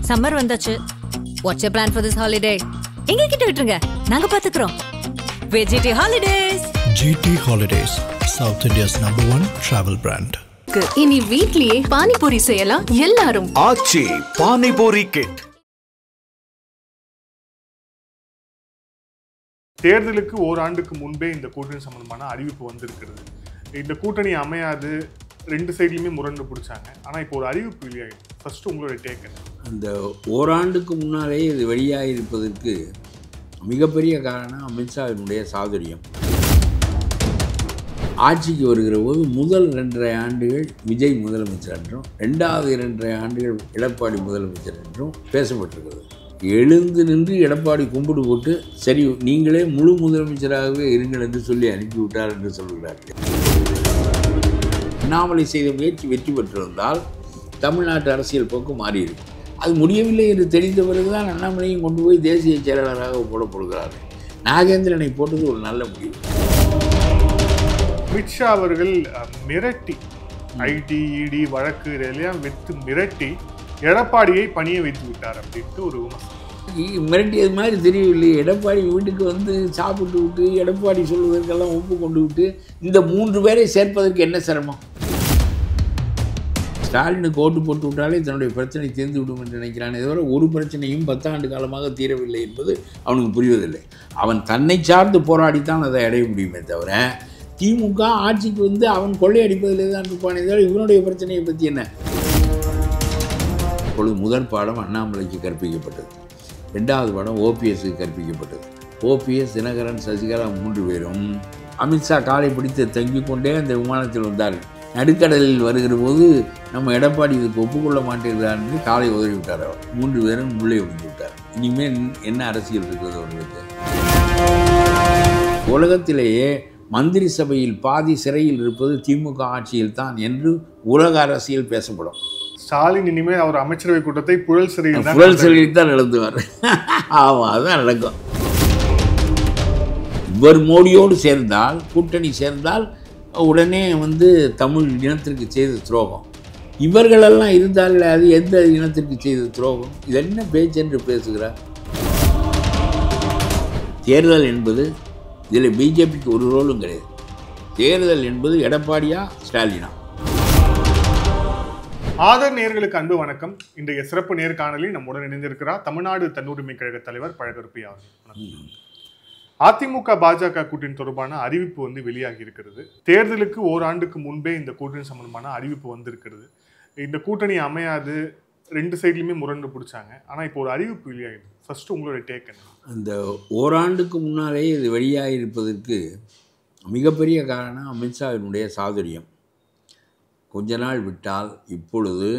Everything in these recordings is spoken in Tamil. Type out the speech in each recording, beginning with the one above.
சம்மர் வந்தாச்சு. What's your plan for this holiday? எங்க கிட்ட விட்டுருங்க, நாங்க பாத்துக்கிறோம். VGT Holidays. GT Holidays, South India's #1 travel brand. இனி வீட்லயே பானிபூரி செய்யலாம் எல்லாரும். ஆச்சி பானிபூரி கிட். தேர்தலுக்கு ஓராண்டுக்கு முன்பே இந்த கூட்டணி சம்பந்தமான அறிவிப்பு வந்திருக்கிறது. இந்த கூட்டணி அமையாது, ரெண்டு சைட்லையுமே முரண்டு பிடிச்சாங்க. ஆனால் இப்போ ஒரு அறிவிப்பு வெளியாகிடும். ஃபர்ஸ்ட் உங்களுடைய டேக் என்ன? அந்த ஓராண்டுக்கு முன்னாலே இது வெளியாக இருப்பதற்கு மிகப்பெரிய காரணம் அமித்ஷாவினுடைய சாதுரியம். ஆட்சிக்கு வருகிற போது முதல் 2.5 ஆண்டுகள் விஜய் முதலமைச்சர் என்றும், 2வது 2.5 ஆண்டுகள் எடப்பாடி முதலமைச்சர் என்றும் பேசப்பட்டிருக்கிறது. எழுந்து நின்று எடப்பாடி கும்பிடு போட்டு சரி நீங்களே முழு முதலமைச்சராகவே இருங்கள் என்று சொல்லி அனுப்பிவிட்டார் என்று சொல்கிறார்கள். அண்ணாமலை செய்த முயற்சி வெற்றி பெற்றிருந்தால் தமிழ்நாட்டு அரசியல் போக்கு மாறியிருக்கும். அது முடியவில்லை என்று தெரிந்த பிறகுதான் அண்ணாமலையும் கொண்டு போய் தேசிய செயலாளராக போடப்படுகிறார்கள். நாகேந்திரனை போட்டது ஒரு நல்ல முடிவு. அமித்ஷா அவர்கள் மிரட்டி ஐடி இடி வழக்கு இதெல்லாம் வைத்து மிரட்டி எடப்பாடியை பணிய வைத்து விட்டார் அப்படின்ட்டு ஒரு விமர்சனம். மிரட்டியது மாதிரி தெரியவில்லை. எடப்பாடி வீட்டுக்கு வந்து சாப்பிட்டு விட்டு எடப்பாடி சொல்வதற்கெல்லாம் ஒப்பு கொண்டு விட்டு இந்த 3 பேரை சேர்ப்பதற்கு என்ன சிரமம்? ஸ்டாலினுக்கு ஓட்டு போட்டு விட்டாலே தன்னுடைய பிரச்சனை தீர்ந்து விடும் என்று நினைக்கிறான். இதுவரை ஒரு பிரச்சனையும் 10 ஆண்டு காலமாக தீரவில்லை என்பது அவனுக்கு புரிவதில்லை. அவன் தன்னை சார்ந்து போராடித்தான் அதை அடைய முடியுமே தவிர திமுக ஆட்சிக்கு வந்து அவன் கொள்ளையடிப்பதிலே தான் இருப்பானே தவிர இவனுடைய பிரச்சனையை பற்றி என்ன? இப்பொழுது முதல் பாடம் அண்ணாமலைக்கு கற்பிக்கப்பட்டது, 2வது பாடம் ஓபிஎஸ்க்கு கற்பிக்கப்பட்டது. ஓபிஎஸ், தினகரன், சசிகலா 3 பேரும் அமித்ஷா காலை பிடித்து தங்கிக் கொண்டே அந்த விமானத்தில் வந்தார்கள். நடுக்கடலில் வருகிற போது நம்ம எடப்பாடி இதுக்கு ஒப்புக்கொள்ள மாட்டேங்கிறார் என்று காலை உதவி விட்டார். அவர் 3 பேரும் உள்ளே விழுந்து விட்டார். இனிமேல் என்ன அரசியல் இருக்கிறது அவர்களுக்கு? உலகத்திலேயே மந்திரி சபையில் பாதி சிறையில் இருப்பது திமுக ஆட்சியில் தான் என்று உலக அரசியல் பேசப்படும். ஸ்டாலின் இனிமேல் அவர் அமைச்சரவை கூட்டத்தை புழல் சிறையில் தான் நடத்துவார். ஆமாம், அதுதான் நடக்கும். இவர் மோடியோடு சேர்ந்தால், கூட்டணி சேர்ந்தால் உடனே வந்து தமிழ் இனத்திற்கு செய்த துரோகம். இவர்களெல்லாம் இருந்தால் அது எந்த இனத்திற்கு செய்த துரோகம்? இது என்ன பேச்சு என்று பேசுகிறார்? தேர்தல் என்பது இதில் பிஜேபிக்கு ஒரு ரோலும் கிடையாது. தேர்தல் என்பது எடப்பாடியா ஸ்டாலினா? ஆதர் நேயர்களுக்கு அன்பு வணக்கம். இன்றைய சிறப்பு நேர்காணலில் நம்முடன் இணைந்திருக்கிறார் தமிழ்நாடு தன்னுரிமை கழக தலைவர் பழகருப்பி அவர்கள். அதிமுக பாஜக கூட்டணி தொடர்பான அறிவிப்பு வந்து வெளியாகி இருக்கிறது. தேர்தலுக்கு ஓராண்டுக்கு முன்பே இந்த கூட்டணி சம்பந்தமான அறிவிப்பு வந்திருக்கிறது. இந்த கூட்டணி அமையாது, ரெண்டு சைட்லையுமே முரண்டு பிடிச்சாங்க. ஆனால் இப்போ ஒரு அறிவிப்பு வெளியாகிடுது. ஃபர்ஸ்ட் உங்களுடைய டேக் என்ன? அந்த ஓராண்டுக்கு முன்னாலே இது வெளியாக இருப்பதற்கு மிகப்பெரிய காரணம் அமித்ஷாவினுடைய சாதுரியம். கொஞ்ச நாள் விட்டால் இப்பொழுது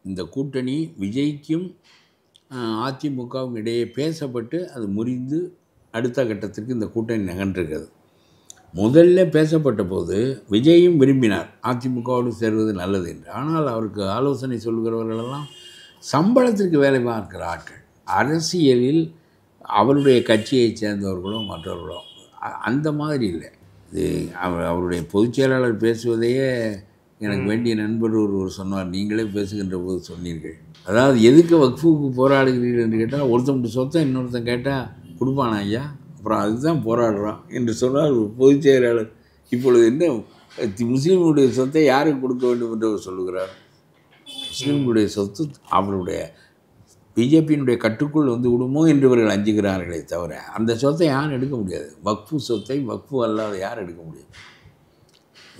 இந்த கூட்டணி விஜய்க்கும் அதிமுகவும் இடையே பேசப்பட்டு அது முறிந்து அடுத்த கட்டத்திற்கு இந்த கூட்டணி நகன்றிருக்கிறது. முதல்ல பேசப்பட்ட போது விஜயும் விரும்பினார் அதிமுகவோடு சேர்வது நல்லது என்று. ஆனால் அவருக்கு ஆலோசனை சொல்கிறவர்களெல்லாம் சம்பளத்திற்கு வேலை பார்க்கிற ஆட்கள், அரசியலில் அவருடைய கட்சியைச் சேர்ந்தவர்களோ மற்றவர்களோ அந்த மாதிரி இல்லை. இது அவருடைய பொதுச் செயலாளர் பேசுவதையே எனக்கு வேண்டிய நண்பர் ஒருவர் சொன்னார், நீங்களே பேசுகின்ற போது சொன்னீர்கள். அதாவது எதுக்கு வக்ஃபுக்கு போராடுகிறீர்கள் என்று கேட்டால் ஒருத்தன் சொத்தை இன்னொருத்தன் கேட்டால் கொடுப்பானா ஐயா, அப்புறம் அதுதான் போராடுறான் என்று சொன்னால் பொதுச் செயலாளர். இப்பொழுது என்ன முஸ்லீம்களுடைய சொத்தை யாருக்கு கொடுக்க வேண்டும் என்று அவர் சொல்லுகிறார்? முஸ்லீம்களுடைய சொத்து அவருடைய பிஜேபியினுடைய கட்டுக்குள் வந்து விடுமோ என்று இவர்கள் அஞ்சுகிறார்களே தவிர அந்த சொத்தை யாரும் எடுக்க முடியாது. வக்ஃபு சொத்தை வக்ஃபு அல்லாத யார் எடுக்க முடியும்?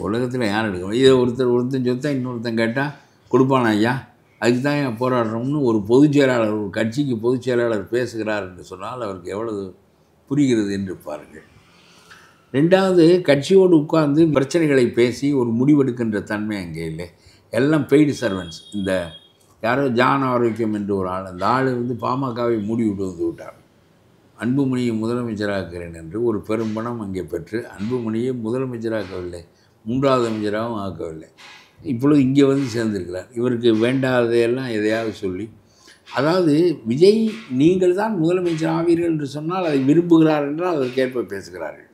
உலகத்தில் யார் எடுக்க முடியும்? இதை ஒருத்தன் சொத்தை இன்னொருத்தன் கேட்டால் கொடுப்பானா ஐயா, அதுக்கு தான் ஏன் போராடுறோம்னு ஒரு பொதுச் செயலாளர், ஒரு கட்சிக்கு பொதுச் செயலாளர் பேசுகிறார் என்று சொன்னால் அவருக்கு எவ்வளவு புரிகிறது என்று பாருங்கள். 2வது, கட்சியோடு உட்கார்ந்து பிரச்சனைகளை பேசி ஒரு முடிவெடுக்கின்ற தன்மை அங்கே இல்லை. எல்லாம் பெய்டு சர்வன்ஸ். இந்த யாரோ ஜான் ஆரோக்கியம் என்று ஒரு ஆள், அந்த ஆள் வந்து பாமகவை மூடி விட்டு விட்டார். அன்புமணியை முதலமைச்சராக்குகிறேன் என்று ஒரு பெரும் பணம் அங்கே பெற்று அன்புமணியை முதலமைச்சராக்கவில்லை, 3வது அமைச்சராகவும் ஆக்கவில்லை. இப்பொழுது இங்கே வந்து சேர்ந்திருக்கிறார். இவருக்கு வேண்டாதையெல்லாம் எதையாவது சொல்லி, அதாவது விஜய் நீங்கள் தான் முதலமைச்சர் ஆவீர்கள் என்று சொன்னால் அதை விரும்புகிறார் என்றால் அதற்கேற்ப பேசுகிறார்கள்.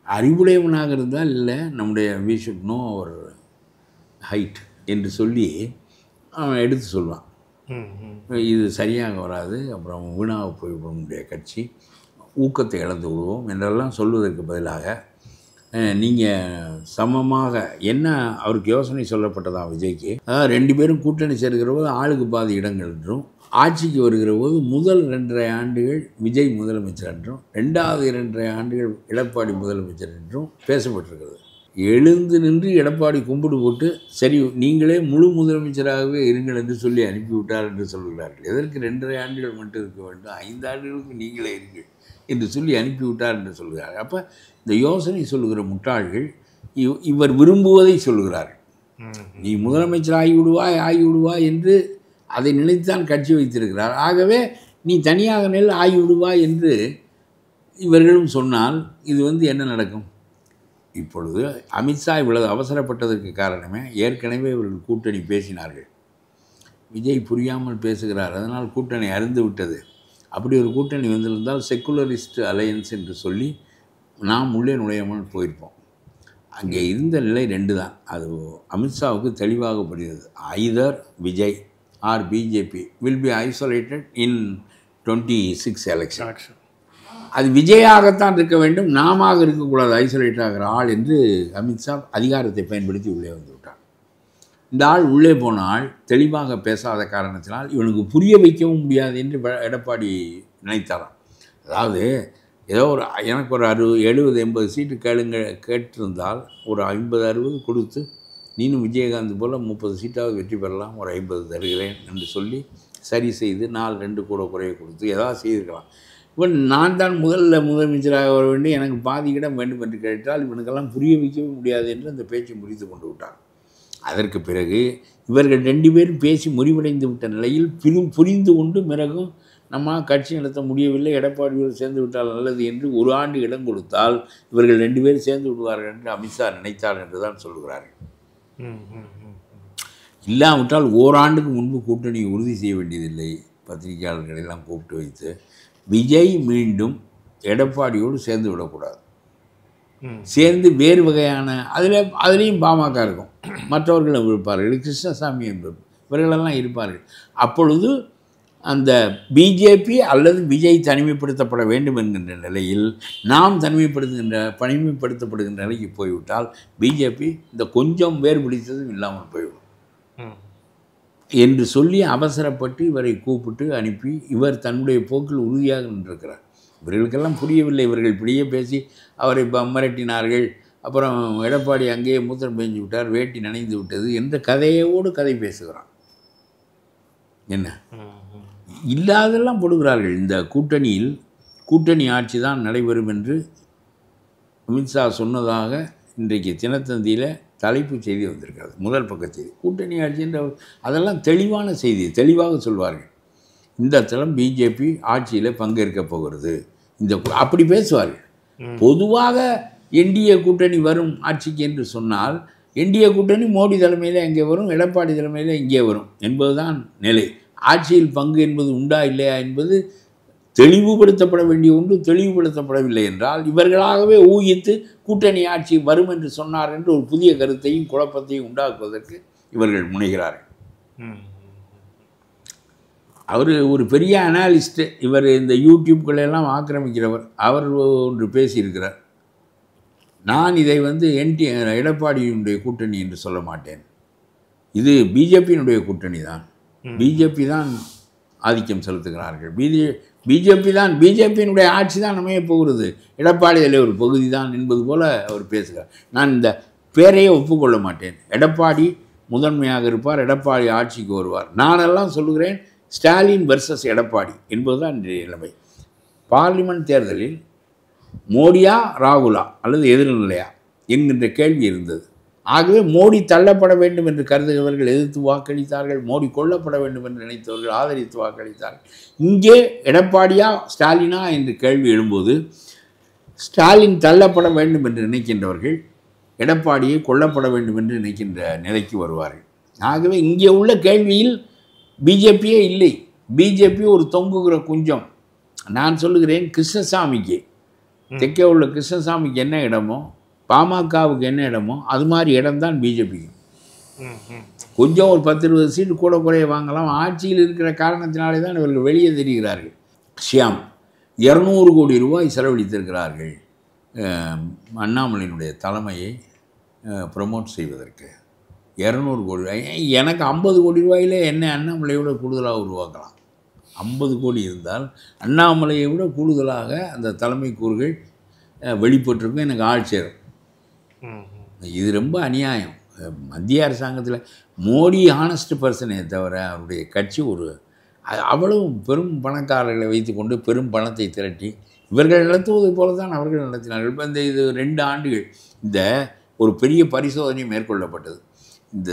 அறிவுடையவனாக இருந்தால் இல்லை, நம்முடைய we should know our height என்று சொல்லி அவன் எடுத்து சொல்வான். இது சரியாக வராது, அப்புறம் வீணாக போய்விட கட்சி, ஊக்கத்தை இழந்து விடுவோம் என்றெல்லாம் சொல்வதற்கு பதிலாக நீங்கள் சமமாக என்ன அவருக்கு யோசனை சொல்லப்பட்டதா விஜய்க்கு, அதாவது 2 பேரும் கூட்டணி சேர்க்கிற போது ஆளுக்கு பாதி இடங்கள் என்றும், ஆட்சிக்கு வருகிற போது முதல் 2.5 ஆண்டுகள் விஜய் முதலமைச்சர் என்றும் 2வது 2.5 ஆண்டுகள் எடப்பாடி முதலமைச்சர் என்றும் பேசப்பட்டிருக்கிறது. எழுந்து நின்று எடப்பாடி கும்பிடு போட்டு சரி நீங்களே முழு முதலமைச்சராகவே இருங்கள் என்று சொல்லி அனுப்பிவிட்டார் என்று சொல்கிறார்கள். எதற்கு 2.5 ஆண்டுகள் மட்டும் இருக்க வேண்டும், 5 ஆண்டுகளுக்கு நீங்களே இருங்கள் என்று சொல்லி அனுப்பிவிட்டார் என்று சொல்கிறார்கள். அப்போ இந்த யோசனை சொல்லுகிற முட்டாள்கள் இவர் விரும்புவதை சொல்கிறார்கள். நீ முதலமைச்சர் ஆகிவிடுவாய் என்று அதை நினைத்துதான் கட்சி வைத்திருக்கிறார். ஆகவே நீ தனியாக நெல் ஆகிவிடுவாய் என்று இவர்களும் சொன்னால் இது என்ன நடக்கும்? இப்பொழுது அமித்ஷா இவ்வளவு அவசரப்பட்டதற்கு காரணமே ஏற்கனவே இவர்கள் கூட்டணி பேசினார்கள். விஜய் புரியாமல் பேசுகிறார், அதனால் கூட்டணி அருந்து விட்டது. அப்படி ஒரு கூட்டணி வந்திருந்தால் செக்குலரிஸ்ட் அலையன்ஸ் என்று சொல்லி நாம் உள்ளே நுழையாமல் போயிருப்போம். அங்கே இருந்த நிலை 2 தான். அது அமித்ஷாவுக்கு தெளிவாக புரியுது. Either Vijay or BJP will be isolated in 26 election. அது விஜயாகத்தான் இருக்க வேண்டும், நாம இருக்கக்கூடாது ஐசோலேட் ஆகிற ஆள் என்று அமித்ஷா அதிகாரத்தை பயன்படுத்தி உள்ளே வந்து விட்டார். இந்த ஆள் உள்ளே போன ஆள் தெளிவாக பேசாத காரணத்தினால் இவனுக்கு புரிய வைக்கவும் முடியாது என்று எடப்பாடி நினைத்தாராம். அதாவது ஏதோ எனக்கு ஒரு 70-80 சீட்டு கேட்டிருந்தால் ஒரு 50-60 கொடுத்து நீனும் விஜயகாந்த் போல் 30 சீட்டாவது வெற்றி பெறலாம், ஒரு 50 தருகிறேன் என்று சொல்லி சரி செய்து 4-2 கூட குறைய கொடுத்து ஏதாவது செய்திருக்கலாம். இவன் நான் தான் முதலமைச்சராக வர வேண்டும், எனக்கு பாதி இடம் வேண்டும் என்று கேட்டால் இவனுக்கெல்லாம் புரிய வைக்கவே முடியாது என்று அந்த பேச்சை முடித்து கொண்டு விட்டார். அதற்கு பிறகு இவர்கள் 2 பேரும் பேசி முறிவடைந்து விட்ட நிலையில் புரிந்து கொண்டு பிறகும் நம்ம கட்சி நடத்த முடியவில்லை, எடப்பாடியோடு சேர்ந்து விட்டால் நல்லது என்று 1 ஆண்டு இடம் கொடுத்தால் இவர்கள் 2 பேரும் சேர்ந்து விடுவார்கள் என்று அமித்ஷா நினைத்தார் என்று தான் சொல்கிறார்கள். இல்லாவிட்டால் ஓராண்டுக்கு முன்பு கூட்டணியை உறுதி செய்ய வேண்டியதில்லை. பத்திரிகையாளர்களெல்லாம் கூப்பிட்டு வைத்து விஜய் மீண்டும் எடப்பாடியோடு சேர்ந்து விடக்கூடாது, சேர்ந்து வேறு வகையான அதுலேயும் பாமக இருக்கும், மற்றவர்களும் இருப்பார்கள், கிருஷ்ணசாமி என்பவர் இவர்களெல்லாம் இருப்பார்கள். அப்பொழுது அந்த பிஜேபி அல்லது விஜய் தனிமைப்படுத்தப்பட வேண்டும் என்கின்ற நிலையில் நாம் தனிமைப்படுத்தப்படுகின்ற நிலைக்கு போய்விட்டால் பிஜேபி இந்த கொஞ்சம் வேறு பிடித்ததும் இல்லாமல் போய்விடும் என்று சொல்லி அவசரப்பட்டு இவரை கூப்பிட்டு அனுப்பி இவர் தன்னுடைய போக்கில் உறுதியாக நின்றிருக்கிறார். இவர்களுக்கெல்லாம் புரியவில்லை. இவர்கள் இப்படியே பேசி அவரை மிரட்டினார்கள். அப்புறம் எடப்பாடி அங்கேயே மூத்திரம் பெஞ்சு விட்டார், வேட்டி நனைந்து விட்டது என்ற கதையோடு கதை பேசுகிறான். என்ன இல்லாதெல்லாம் போடுகிறார்கள். இந்த கூட்டணி ஆட்சி தான் நடைபெறும் என்று அமித்ஷா சொன்னதாக இன்றைக்கு தினத்தந்தியில் தலைப்பு செய்தி வந்திருக்கிறது. முதல் பக்க செய்தி கூட்டணி ஆட்சி என்ற அதெல்லாம் தெளிவான செய்தி, தெளிவாக சொல்வார்கள். இந்த தளம் பிஜேபி ஆட்சியில் பங்கேற்கப் போகிறது அப்படி பேசுவார்கள். பொதுவாக என்டிஏ கூட்டணி வரும் ஆட்சிக்கு என்று சொன்னால் என்டிஏ கூட்டணி மோடி தலைமையில் எங்கே வரும், எடப்பாடி தலைமையில் இங்கே வரும் என்பதுதான் நிலை. ஆட்சியில் பங்கு என்பது உண்டா இல்லையா என்பது தெளிவுபடுத்தப்பட வேண்டிய ஒன்று. தெளிவுபடுத்தப்படவில்லை என்றால் இவர்களாகவே ஊகித்து கூட்டணி ஆட்சி வரும் என்று சொன்னார் என்று ஒரு புதிய கருத்தையும் குழப்பத்தையும் உண்டாக்குவதற்கு இவர்கள் முனைகிறார்கள். அவர் ஒரு பெரிய அனாலிஸ்ட்டு. இவர் இந்த யூடியூப்களெல்லாம் ஆக்கிரமிக்கிறவர். அவர் ஒன்று பேசியிருக்கிறார். நான் இதை எடப்பாடியினுடைய கூட்டணி என்று சொல்ல மாட்டேன், இது பிஜேபியினுடைய கூட்டணி தான், பிஜேபி தான் ஆதிக்கம் செலுத்துகிறார்கள், பிஜேபியினுடைய ஆட்சி தான் அமைய போகிறது, எடப்பாடி அதில் ஒரு பகுதி தான் என்பது போல் அவர் பேசுகிறார். நான் இந்த பேரையே ஒப்புக்கொள்ள மாட்டேன். எடப்பாடி முதன்மையாக இருப்பார், எடப்பாடி ஆட்சிக்கு வருவார். நானெல்லாம் சொல்லுகிறேன் ஸ்டாலின் வெர்சஸ் எடப்பாடி என்பதுதான் இன்றைய நிலைமை. பார்லிமெண்ட் தேர்தலில் மோடியா ராகுலா அல்லது எதிர்நிலையா என்கின்ற கேள்வி இருந்தது. ஆகவே மோடி தள்ளப்பட வேண்டும் என்று கருதுகிறவர்கள் எதிர்த்து வாக்களித்தார்கள், மோடி கொல்லப்பட வேண்டும் என்று நினைத்தவர்கள் ஆதரித்து வாக்களித்தார்கள். இங்கே எடப்பாடியா ஸ்டாலினா என்று கேள்வி எழும்போது ஸ்டாலின் தள்ளப்பட வேண்டும் என்று நினைக்கின்றவர்கள் எடப்பாடியை கொல்லப்பட வேண்டும் என்று நினைக்கின்ற நிலைக்கு வருவார்கள். ஆகவே இங்கே உள்ள கேள்வியில் பிஜேபியே இல்லை. பிஜேபி ஒரு தொங்குகிற குஞ்சம். நான் சொல்லுகிறேன், கிருஷ்ணசாமிக்கு தெற்கே உள்ள கிருஷ்ணசாமிக்கு என்ன இடமோ பாமகவுக்கு என்ன இடமோ அது மாதிரி இடம்தான் பிஜேபிக்கு. கொஞ்சம் ஒரு 10-20 சீட்டு கூட குறைய வாங்கலாம். ஆட்சியில் இருக்கிற காரணத்தினாலே தான் இவர்கள் வெளியே தெரிகிறார்கள். ஷியாம் 200 கோடி ரூபாய் செலவழித்திருக்கிறார்கள் அண்ணாமலையினுடைய தலைமையை ப்ரமோட் செய்வதற்கு. 200 கோடி ரூபாய். எனக்கு 50 கோடி ரூபாயிலே என்ன அண்ணாமலையோட கூடுதலாக உருவாக்கலாம். 50 கோடி இருந்தால் அண்ணாமலையை விட கூடுதலாக அந்த தலைமை கூறுகள் வெளிப்பட்டிருக்கும். எனக்கு ஆள் சேரும். இது ரொம்ப அநியாயம். மத்திய அரசாங்கத்தில் மோடி ஹானஸ்ட் பர்சனே தவிர அவருடைய கட்சி அவ்வளவு பெரும் பணக்காரர்களை வைத்துக்கொண்டு பெரும் பணத்தை திரட்டி இவர்கள் நடத்துவது போல தான் அவர்கள் நடத்தினார்கள். இப்போ இது 2 ஆண்டுகள் இந்த ஒரு பெரிய பரிசோதனை மேற்கொள்ளப்பட்டது. இந்த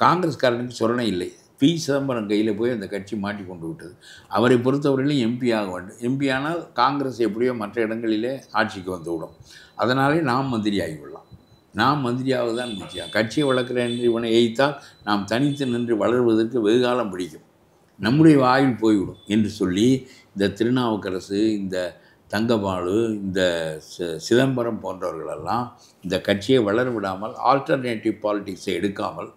காங்கிரஸ்காரனுக்கு சொரணை இல்லை. பி. சிதம்பரம் கையில் போய் அந்த கட்சி மாட்டிக்கொண்டு விட்டது. அவரை பொறுத்தவரையிலும் எம்பி ஆக வேண்டும். எம்பி ஆனால் காங்கிரஸ் எப்படியோ மற்ற இடங்களிலே ஆட்சிக்கு வந்துவிடும். அதனாலே நாம் மந்திரி ஆகிவிடலாம். நாம் மந்திரியாக தான் முக்கியம். கட்சியை வளர்க்குறேன் என்று இவனை எய்த்தால் நாம் தனித்து நின்று வளர்வதற்கு வெகுகாலம் பிடிக்கும். நம்முடைய ஆயுள் போய்விடும் என்று சொல்லி இந்த திருநாவுக்கரசு, இந்த தங்கபாலு, இந்த சிதம்பரம் போன்றவர்களெல்லாம் இந்த கட்சியை வளர விடாமல் ஆல்டர்னேட்டிவ் பாலிடிக்ஸை எடுக்காமல்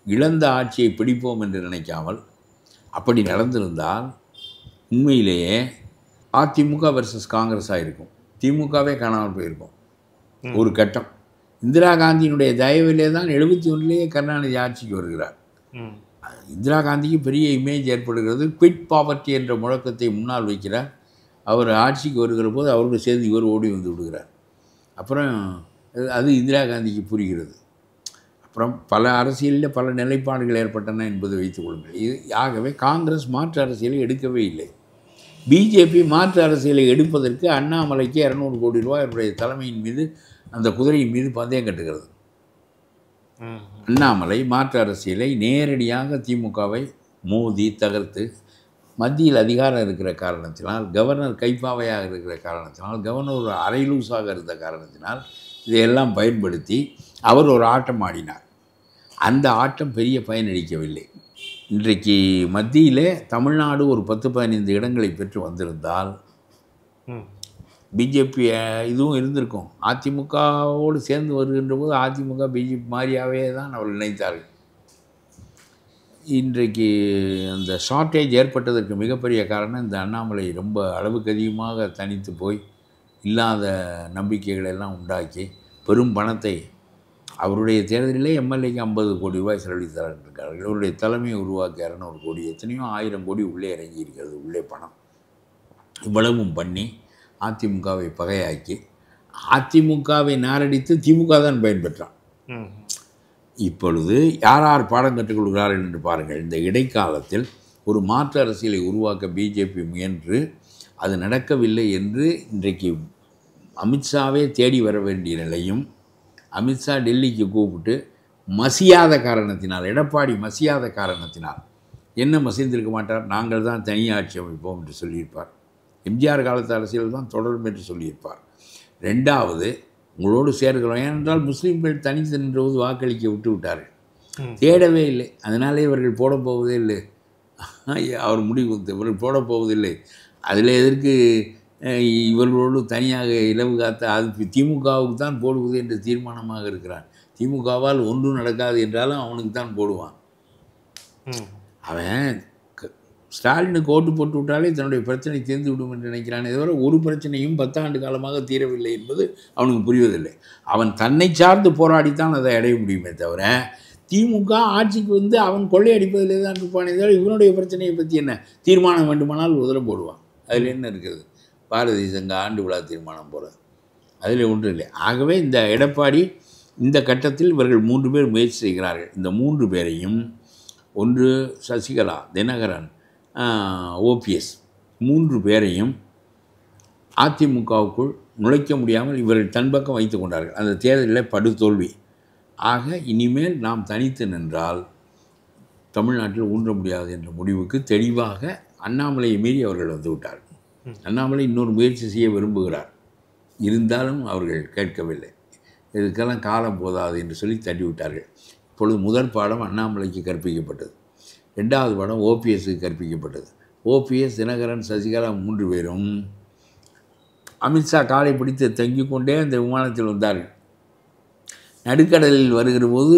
இழந்த ஆட்சியை பிடிப்போம் என்று நினைக்காமல் அப்படி நடந்திருந்தால் உண்மையிலேயே அதிமுக வெர்சஸ் காங்கிரஸாக இருக்கும். திமுகவே காணாமல் போயிருக்கும். ஒரு கட்டம் இந்திரா காந்தியினுடைய தயவிலே தான் 71லேயே கருணாநிதி ஆட்சிக்கு வருகிறார். இந்திரா காந்திக்கு பெரிய இமேஜ் ஏற்படுகிறது. குவிட் பாவர்ட்டி என்ற முழக்கத்தை முன்னால் வைக்கிறார். அவர் ஆட்சிக்கு வருகிற போது அவரோடு சேர்ந்து இவர் ஓடி வந்து விடுகிறார். அப்புறம் அது இந்திரா காந்திக்கு புரிகிறது. அப்புறம் பல அரசியலில் பல நிலைப்பாடுகள் ஏற்பட்டன என்பதை வைத்துக் கொள்ளுங்கள். ஆகவே காங்கிரஸ் மாற்று அரசியலை எடுக்கவே இல்லை. பிஜேபி மாற்று அரசியலை எடுப்பதற்கு அண்ணாமலைக்கு 200 கோடி ரூபாய் அவருடைய தலைமையின் மீது, அந்த குதிரையின் மீது பந்தயம் கட்டுகிறது. அண்ணாமலை மாற்று அரசியலை நேரடியாக திமுகவை மோதி தகர்த்து மத்தியில் அதிகாரம் இருக்கிற காரணத்தினால், கவர்னர் கைப்பாவையாக இருக்கிற காரணத்தினால், கவர்னர் ஒரு அரைலூஸாக இருந்த காரணத்தினால் இதையெல்லாம் பயன்படுத்தி அவர் ஒரு ஆட்டம் ஆடினார். அந்த ஆட்டம் பெரிய பயனளிக்கவில்லை. இன்றைக்கு மத்தியிலே தமிழ்நாடு ஒரு 10-15 இடங்களை பெற்று வந்திருந்தால் பிஜேபி இதுவும் இருந்திருக்கும். அதிமுகவோடு சேர்ந்து வருகின்ற போது அதிமுக பிஜேபி மாதிரியாகவே தான் அவர்கள் நினைத்தார்கள். இன்றைக்கு அந்த ஷார்ட்டேஜ் ஏற்பட்டதற்கு மிகப்பெரிய காரணம் இந்த அண்ணாமலை ரொம்ப அளவுக்கு அதிகமாக தனித்து போய் இல்லாத நம்பிக்கைகளை எல்லாம் உண்டாக்கி பெரும் பணத்தை அவருடைய தேர்தலிலே எம்எல்ஏக்கு 50 கோடி ரூபாய் செலவழித்தார்கள். அவருடைய தலைமையை உருவாக்கி 200 கோடி, எத்தனையோ 1000 கோடி உள்ளே இறங்கி இருக்கிறது. உள்ளே பணம் இவ்வளவும் பண்ணி அதிமுகவை பகையாக்கி அதிமுகவை நாரடித்து திமுக தான் பயன்பெற்றான். இப்பொழுது யார் யார் பாடம் கற்றுக்கொள்கிறார்கள் என்று பாருங்கள். இந்த இடைக்காலத்தில் ஒரு மாற்று அரசியலை உருவாக்க பிஜேபி முயன்று அது நடக்கவில்லை என்று இன்றைக்கு அமித்ஷாவே தேடி வர வேண்டிய நிலையும், அமித்ஷா டெல்லிக்கு கூப்பிட்டு மசியாத காரணத்தினால், எடப்பாடி மசியாத காரணத்தினால், என்ன மசிந்திருக்க மாட்டார், நாங்கள் தான் தனி ஆட்சி அமைப்போம் என்று சொல்லியிருப்பார். எம்ஜிஆர் காலத்து அரசியல் தான் தொடரும் என்று சொல்லியிருப்பார். 2வது உங்களோடு சேர்க்கிறோம். ஏனென்றால் முஸ்லீம்கள் தனித்து நின்றபோது வாக்களிக்க விட்டு விட்டார்கள், தேடவே இல்லை. அதனாலே இவர்கள் போடப்போவதே இல்லை. அவர் முடிவு இவர்கள் போடப்போவதில்லை. அதில் எதற்கு இவர்களோடு தனியாக இலவு காத்த, அது திமுகவுக்கு தான் போடுவது என்று தீர்மானமாக இருக்கிறான். திமுகவால் ஒன்றும் நடக்காது என்றாலும் அவனுக்கு தான் போடுவான். அவன் ஸ்டாலினுக்கு ஓட்டு போட்டு விட்டாலே தன்னுடைய பிரச்சனை தீர்ந்து விடும் என்று நினைக்கிறானே தவிர ஒரு பிரச்சனையும் 10 ஆண்டு காலமாக தீரவில்லை என்பது அவனுக்கு புரிவதில்லை. அவன் தன்னை சார்ந்து போராடித்தான் அதை அடைய முடியுமே தவிர திமுக ஆட்சிக்கு வந்து அவன் கொள்ளையடிப்பதிலே தான் இருப்பானே தவிர இவனுடைய பிரச்சனையை பற்றி என்ன தீர்மானம் வேண்டுமானால் உதர போடுவான். அதில் என்ன இருக்கிறது? பாரதி சங்க ஆண்டு விழா தீர்மானம் போல அதில் ஒன்றும் இல்லை. ஆகவே இந்த எடப்பாடி இந்த கட்டத்தில் இவர்கள் 3 பேர் முயற்சி செய்கிறார்கள். இந்த 3 பேரையும், ஒன்று சசிகலா, தினகரன், ஓபிஎஸ், 3 பேரையும் அதிமுகவுக்குள் நுழைக்க முடியாமல் இவர்கள் தன்பக்கம் வைத்து கொண்டார்கள். அந்த தேர்தலில் படுதோல்வி. ஆக இனிமேல் நாம் தனித்து நின்றால் தமிழ்நாட்டில் ஊன்ற முடியாது என்ற முடிவுக்கு தெளிவாக அண்ணாமலையை மீறி அவர்கள் வந்து விட்டார்கள். அண்ணாமலை இன்னொரு முயற்சி செய்ய விரும்புகிறார். இருந்தாலும் அவர்கள் கேட்கவில்லை. இதுக்கெல்லாம் காலம் போதாது என்று சொல்லி தள்ளிவிட்டார்கள். இப்பொழுது முதல் பாடம் அண்ணாமலைக்கு கற்பிக்கப்பட்டது. 2வது பாடம் ஓபிஎஸ்க்கு கற்பிக்கப்பட்டது. ஓபிஎஸ், தினகரன், சசிகலா 3 பேரும் அமித்ஷா காலை பிடித்து தங்கிக் கொண்டே அந்த விமானத்தில் வந்தார்கள். நடுக்கடலில் வருகிற போது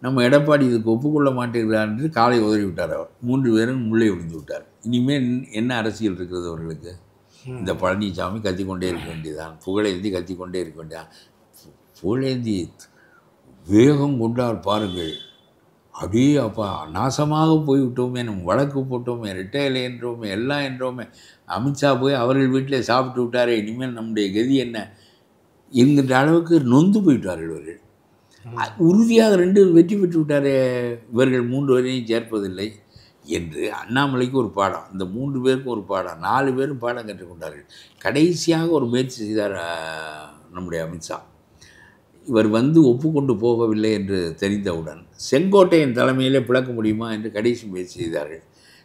நம்ம எடப்பாடி இதுக்கு ஒப்புக்கொள்ள மாட்டேங்கிறார் என்று காலை உதறி விட்டார். அவர் 3 பேரும் உள்ளே விழுந்து விட்டார். இனிமேல் என்ன அரசியல் இருக்கிறது அவர்களுக்கு? இந்த பழனிசாமி கத்திக்கொண்டே இருக்க வேண்டியதான், புகழேந்தி கத்திக்கொண்டே இருக்க வேண்டியதான். புகழேந்தி வேகம் கொண்டார் பாருங்கள், அப்படியே அப்பா நாசமாக போய்விட்டோமே, நம்ம வழக்கு போட்டோமே, ரிட்டையர் என்றோமே, எல்லாம் என்றோமே, அமித்ஷா போய் அவர்கள் வீட்டில் சாப்பிட்டு விட்டாரே, இனிமேல் நம்முடைய கதி என்ன என்கின்ற அளவுக்கு நொந்து போயிட்டார்கள் இவர்கள். உறுதியாக 2 வெற்றி பெற்று விட்டாரே, இவர்கள் 3 பேரையும் சேர்ப்பதில்லை என்று அண்ணாமலைக்கு ஒரு பாடம், இந்த 3 பேருக்கும் ஒரு பாடம், 4 பேரும் பாடம் கற்றுக்கொண்டார்கள். கடைசியாக ஒரு முயற்சி செய்தார் நம்முடைய அமித்ஷா. இவர் வந்து ஒப்புக்கொண்டு போகவில்லை என்று தெரிந்தவுடன் செங்கோட்டையன் தலைமையிலே பிளக்க முடியுமா என்று கடைசி முயற்சி செய்தார்கள்.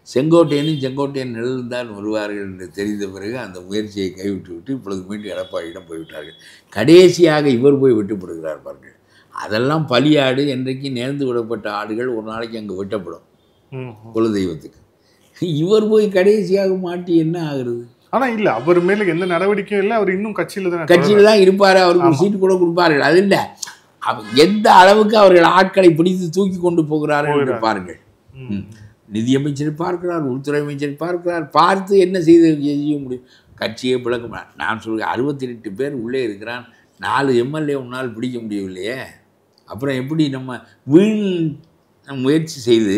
செங்கோட்டையன் நிழல்தான் வருவார்கள் என்று தெரிந்த பிறகு அந்த முயற்சியை கைவிட்டு விட்டு இப்பொழுது மீண்டும் எடப்பாடியிடம் போய்விட்டார்கள். கடைசியாக இவர் போய் வெட்டுப்படுகிறார் பாருங்கள். அதெல்லாம் பலியாடு, என்றைக்கு நேர்ந்து விடப்பட்ட ஆடுகள் ஒரு நாளைக்கு அங்கே வெட்டப்படும் குலதெய்வத்துக்கு. இவர் போய் கடைசியாக மாட்டி என்ன ஆகுறது? ஆனால் இல்லை, அவர் மேலே எந்த நடவடிக்கையும் இல்லை, அவர் இன்னும் கட்சியில் தான் இருப்பார், அவருக்கு ஒரு சீட்டு கூட கொடுப்பார்கள். அது இல்லை, எந்த அளவுக்கு அவர்கள் ஆட்களை பிடித்து தூக்கி கொண்டு போகிறார்கள் என்று பாருங்கள். நிதியமைச்சரை பார்க்கிறார், உள்துறை அமைச்சரை பார்க்கிறார், பார்த்து என்ன செய்ய முடியும்? கட்சியை பிளக்க முடியாது. நான் சொல்கிறேன், 68 பேர் உள்ளே இருக்கிறான், 4 எம்எல்ஏ உன்னால் பிடிக்க முடியவில்லையே, அப்புறம் எப்படி நம்ம வீண் முயற்சி செய்து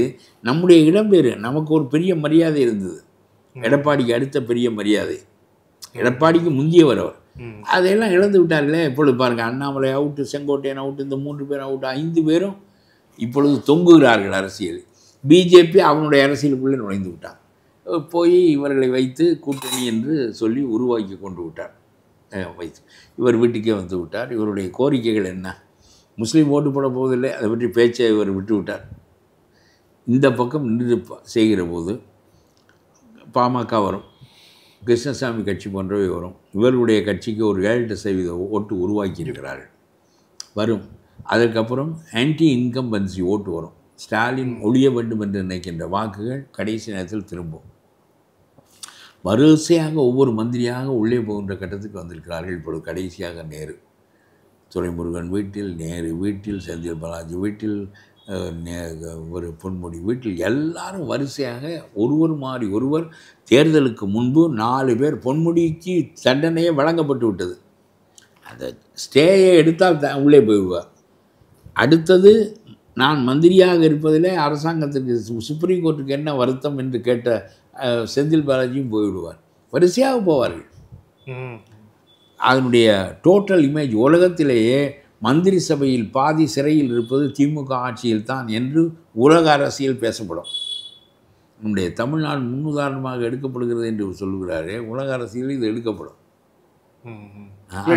நம்முடைய இடம்பெயர்? நமக்கு ஒரு பெரிய மரியாதை இருந்தது, எடப்பாடிக்கு அடுத்த பெரிய மரியாதை, எடப்பாடிக்கு முந்தியவர் அவர், அதையெல்லாம் இழந்து விட்டார்களே. இப்பொழுது பாருங்கள், அண்ணாமலை அவுட்டு, செங்கோட்டையன் அவுட்டு, இந்த 3 பேரும் அவுட்டு, 5 பேரும் இப்பொழுது தொங்குகிறார்கள் அரசியல். பிஜேபி அவனுடைய அரசியலுக்குள்ளே நுழைந்து விட்டார், போய் இவர்களை வைத்து கூட்டணி என்று சொல்லி உருவாக்கி கொண்டு விட்டார். வைத்து இவர் வீட்டுக்கே வந்து விட்டார். இவருடைய கோரிக்கைகள் என்ன? முஸ்லீம் ஓட்டு போட போவதில்லை, அதை பற்றி பேச்சை இவர் விட்டு விட்டார். இந்த பக்கம் நின்று செய்கிற போது பாமக வரும், கிருஷ்ணசாமி கட்சி போன்றவை வரும். இவர்களுடைய கட்சிக்கு ஒரு 7% ஓட்டு உருவாக்கி இருக்கிறார்கள் வரும். அதற்கப்புறம் ஆன்டி இன்கம்பன்சி ஓட்டு வரும். ஸ்டாலின் ஒழிய வேண்டும் என்று நினைக்கின்ற வாக்குகள் கடைசி நேரத்தில் திரும்பும். வரிசையாக ஒவ்வொரு மந்திரியாக உள்ளே போகின்ற கட்டத்துக்கு வந்திருக்கிறார்கள். இப்பொழுது கடைசியாக நேரு, துரைமுருகன் வீட்டில், நேரு வீட்டில், செந்தில் பாலாஜி வீட்டில், ஒரு பொன்முடி வீட்டில், எல்லாரும் வரிசையாக ஒருவர் மாறி ஒருவர். தேர்தலுக்கு முன்பு 4 பேர், பொன்முடிக்கு தண்டனையே வழங்கப்பட்டு விட்டது, அந்த ஸ்டேயை எடுத்தால் உள்ளே போயிடுவார். அடுத்தது, நான் மந்திரியாக இருப்பதிலே அரசாங்கத்துக்கு சுப்ரீம் கோர்ட்டுக்கு என்ன வருத்தம் என்று கேட்ட செந்தில் பாலாஜியும் போய்விடுவார். வரிசையாக போவார்கள். அதனுடைய டோட்டல் இமேஜ் உலகத்திலேயே மந்திரி சபையில் பாதி சிறையில் இருப்பது திமுக ஆட்சியில் தான் என்று உலக அரசியல் பேசப்படும். நம்முடைய தமிழ்நாடு முன்னுதாரணமாக எடுக்கப்படுகிறது என்று சொல்லுகிறாரே, உலக அரசியல் இது எடுக்கப்படும்.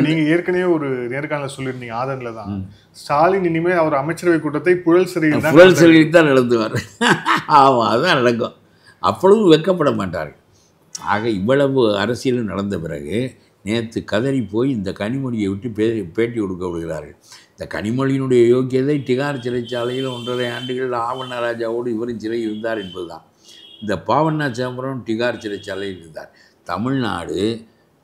நீங்க ஏற்கனவே ஒரு நேர்காணல் சொல்லியிருந்தீங்க, ஆதன்ல தான் ஸ்டாலின் இனிமேல் அவர் அமைச்சரவை கூட்டத்தை புழல் சிறையில் தான் நடத்துவார். ஆமாம், அதுதான் நடக்கும். அப்பொழுது வெட்கப்பட மாட்டார்கள். ஆக இவ்வளவு அரசியலும் நடந்த பிறகு நேற்று கதறி போய் இந்த கனிமொழியை விட்டு பேட்டி கொடுக்க விடுகிறார்கள். இந்த கனிமொழியினுடைய யோக்கியதை டிகார் சிறைச்சாலையில் 1.5 ஆண்டுகள் ஆவண்ணா ராஜாவோடு இவரும் சிறை இருந்தார் என்பதுதான். இந்த பாவண்ணா சிதம்பரம் டிகார் சிறைச்சாலையில் இருந்தார். தமிழ்நாடு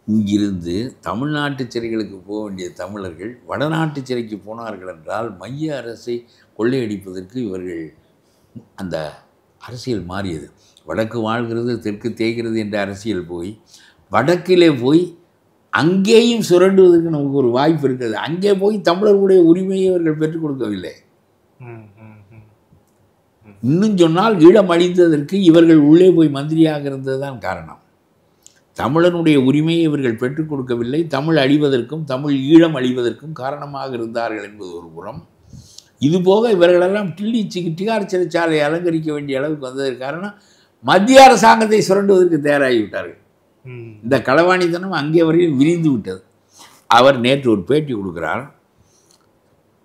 இங்கிருந்து தமிழ்நாட்டு சிறைகளுக்கு போக வேண்டிய தமிழர்கள் வடநாட்டு சிறைக்கு போனார்கள் என்றால் மைய அரசை கொள்ளையடிப்பதற்கு இவர்கள் அந்த அரசியல் மாறியது. வடக்கு வாழ்கிறது தெற்கு தேய்கிறது என்ற அரசியல் போய் வடக்கிலே போய் அங்கேயும் சுரண்டுவதற்கு நமக்கு ஒரு வாய்ப்பு இருக்கிறது. அங்கே போய் தமிழர்களுடைய உரிமையை அவர்கள் பெற்றுக் கொடுக்கவில்லை. இன்னும் சொன்னால் ஈழம் அழிந்ததற்கு இவர்கள் உள்ளே போய் மந்திரியாக இருந்தது தான் காரணம். தமிழனுடைய உரிமையை இவர்கள் பெற்றுக் கொடுக்கவில்லை. தமிழ் அழிவதற்கும் தமிழ் ஈழம் அழிவதற்கும் காரணமாக இருந்தார்கள் என்பது ஒரு புறம். இதுபோக இவர்களெல்லாம் டிகார் சிறைச்சாலையை அலங்கரிக்க வேண்டிய அளவுக்கு வந்ததற்கு காரணம் மத்திய அரசாங்கத்தை சுரண்டுவதற்கு தயாராகிவிட்டார்கள். இந்த களவாணித்தனம் அங்கே வரையில் விரிந்து விட்டது. அவர் நேற்று ஒரு பேட்டி கொடுக்கிறார்.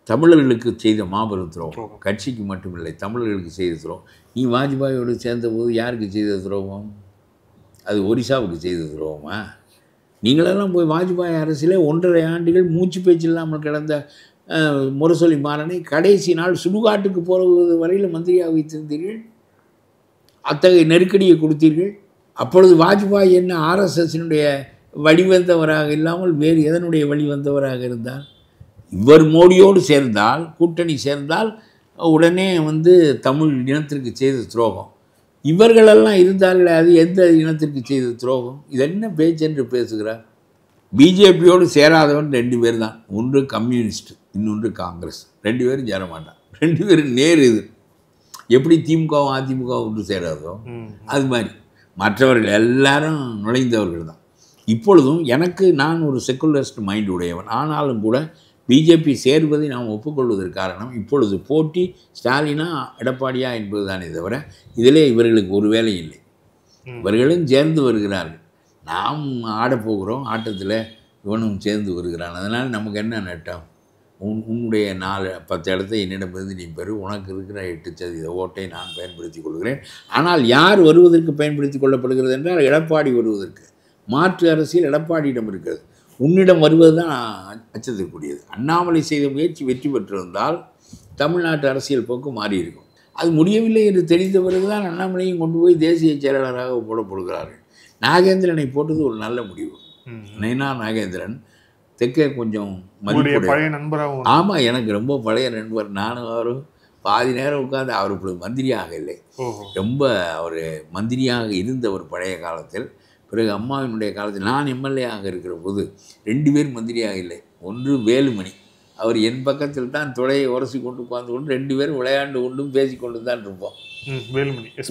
தமிழர்களுக்கு செய்த மாபெரும் துரோகம், கட்சிக்கு மட்டுமில்லை தமிழர்களுக்கு செய்த துரோகம். நீ வாஜ்பாயோடு சேர்ந்தபோது யாருக்கு செய்த துரோகம்? அது ஒரிசாவுக்கு செய்த துரோகமா? நீங்களெல்லாம் போய் வாஜ்பாய் அரசிலே 1.5 ஆண்டுகள் மூச்சு பேச்சு இல்லாமல் கிடந்த முரசொலி மாறனை கடைசி நாள் சுடுகாட்டுக்கு போகிறது வரையில் மந்திரியாக வைத்திருந்தீர்கள். அத்தகைய நெருக்கடியை கொடுத்தீர்கள். அப்பொழுது வாஜ்பாய் என்ன ஆர்எஸ்எஸ்னுடைய வழிவந்தவராக இல்லாமல் வேறு எதனுடைய வழிவந்தவராக இருந்தார்? இவர் மோடியோடு சேர்ந்தால், கூட்டணி சேர்ந்தால் உடனே வந்து தமிழ் இனத்திற்கு செய்த துரோகம். இவர்களெல்லாம் இருந்தார்களே, அது எந்த இனத்திற்கு செய்த துரோகம்? இது என்ன பேச்சென்று பேசுகிறார்? பிஜேபியோடு சேராதவன் 2 பேர் தான். ஒன்று கம்யூனிஸ்ட், இன்னொன்று காங்கிரஸ். 2 பேரும் சேர மாட்டான். 2 பேரும் நேர் இது. எப்படி திமுகவும் அதிமுகவும் ஒன்று சேராதோ அது மாதிரி மற்றவர்கள் எல்லாரும் நுழைந்தவர்கள் தான். இப்பொழுதும் நான் ஒரு செக்குலரிஸ்ட் மைண்ட் உடையவன். ஆனாலும் கூட பிஜேபி சேர்வதை நாம் ஒப்புக்கொள்வதற்கு காரணம், இப்பொழுது போட்டி ஸ்டாலினா எடப்பாடியா என்பது தானே தவிர இதிலே இவர்களுக்கு ஒரு வேலை இல்லை. இவர்களும் சேர்ந்து வருகிறார்கள். நாம் ஆடப்போகிறோம், ஆட்டத்தில் இவனும் சேர்ந்து வருகிறான். அதனால் நமக்கு என்ன நட்டம்? உன்னுடைய 4-10 இடத்தை என்னிடமிருந்து நீ பெறு, உனக்கு இருக்கிற 8% ஓட்டை நான் பயன்படுத்தி கொள்கிறேன். ஆனால் யார் வருவதற்கு பயன்படுத்தி கொள்ளப்படுகிறது என்றால் எடப்பாடி வருவதற்கு. மாற்று அரசியல் எடப்பாடியிடம் இருக்கிறது. உன்னிடம் வருவது தான் அச்சத்திற்குரியது. அண்ணாமலை செய்த முயற்சி வெற்றி பெற்றிருந்தால் தமிழ்நாட்டு அரசியல் போக்கு மாறியிருக்கும். அது முடியவில்லை என்று தெரிந்த பிறகுதான் அண்ணாமலையும் கொண்டு போய் தேசிய செயலாளராக போடப்படுகிறார்கள். நாகேந்திரனை போட்டது ஒரு நல்ல முடிவு. நைனா நாகேந்திரன் தெற்கே கொஞ்சம் பழைய நண்பராக. ஆமாம், எனக்கு ரொம்ப பழைய நண்பர். நானும் அவரும் பாதி நேரம் உட்காந்து, அவர் இப்படி மந்திரியாக இல்லை, ரொம்ப அவர் மந்திரியாக இருந்தவர் பழைய காலத்தில். பிறகு அம்மாவினுடைய காலத்தில் நான் எம்எல்ஏ ஆக இருக்கிற போது 2 பேர் மந்திரியாக இல்லை. ஒன்று வேலுமணி, அவர் என் பக்கத்தில் தான் துளையை உரசி கொண்டு உட்கார்ந்து கொண்டு 2 பேரும் விளையாண்டு கொண்டும் பேசிக்கொண்டு தான் இருப்போம்.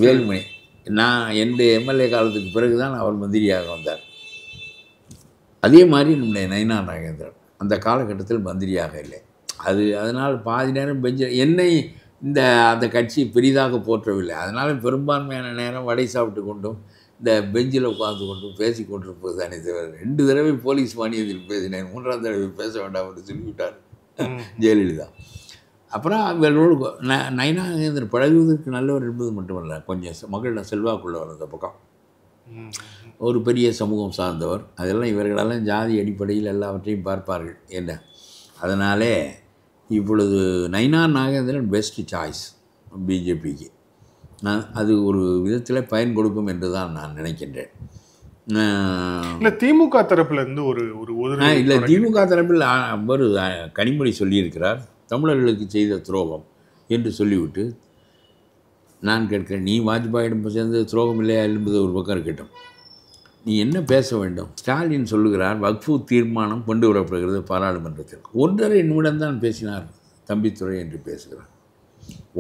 வேலுமணி நான் என்னுடைய எம்எல்ஏ காலத்துக்கு பிறகு தான் அவர் மந்திரியாக வந்தார். அதே மாதிரி நம்முடைய நயினா நாகேந்திரன் அந்த காலகட்டத்தில் மந்திரியாக இல்லை. அதனால் பாதி நேரம் என்னை அந்த கட்சி பெரிதாக போற்றவில்லை. அதனால் பெரும்பான்மையான நேரம் வடை சாப்பிட்டு கொண்டும் இந்த பெஞ்சில் உட்கார்ந்து கொண்டும் பேசி கொண்டிருப்பது தானே தவிர 2 தடவை போலீஸ் மானியத்தில் பேசினேன், 3ஆம் தடவை பேச வேண்டாம் என்று சொல்லிவிட்டார் ஜெயலலிதா. அப்புறம் அவர்களோடு நயினா நாகேந்திரன் பழகுவதற்கு நல்லவர் என்பது மட்டுமல்ல, கொஞ்சம் மகளிர் செல்வாக்குள்ளவர். அந்த பக்கம் ஒரு பெரிய சமூகம் சார்ந்தவர். அதெல்லாம் இவர்களெல்லாம் ஜாதி அடிப்படையில் எல்லாவற்றையும் பார்ப்பார்கள் என்ன. அதனாலே இப்பொழுது நயினா நாகேந்திரன் பெஸ்ட் சாய்ஸ் பிஜேபிக்கு. அது ஒரு விதத்தில் பயன் கொடுக்கும் என்று தான் நான் நினைக்கின்றேன். இல்லை திமுக தரப்பிலிருந்து இல்லை திமுக தரப்பில் ஒரு கனிமொழி சொல்லியிருக்கிறார், தமிழர்களுக்கு செய்த துரோகம் என்று சொல்லிவிட்டு நான் கேட்கிறேன், நீ வாஜ்பாயிடம் சேர்ந்து துரோகம் இல்லையா என்பது ஒரு பக்கம் இருக்கட்டும், நீ என்ன பேச வேண்டும்? ஸ்டாலின் சொல்லுகிறார் வக்ஃபு தீர்மானம் கொண்டு வரப்படுகிறது பாராளுமன்றத்திற்கு. 1.5 நிமிடம் தான் பேசினார் தம்பித்துறை என்று பேசுகிறார்.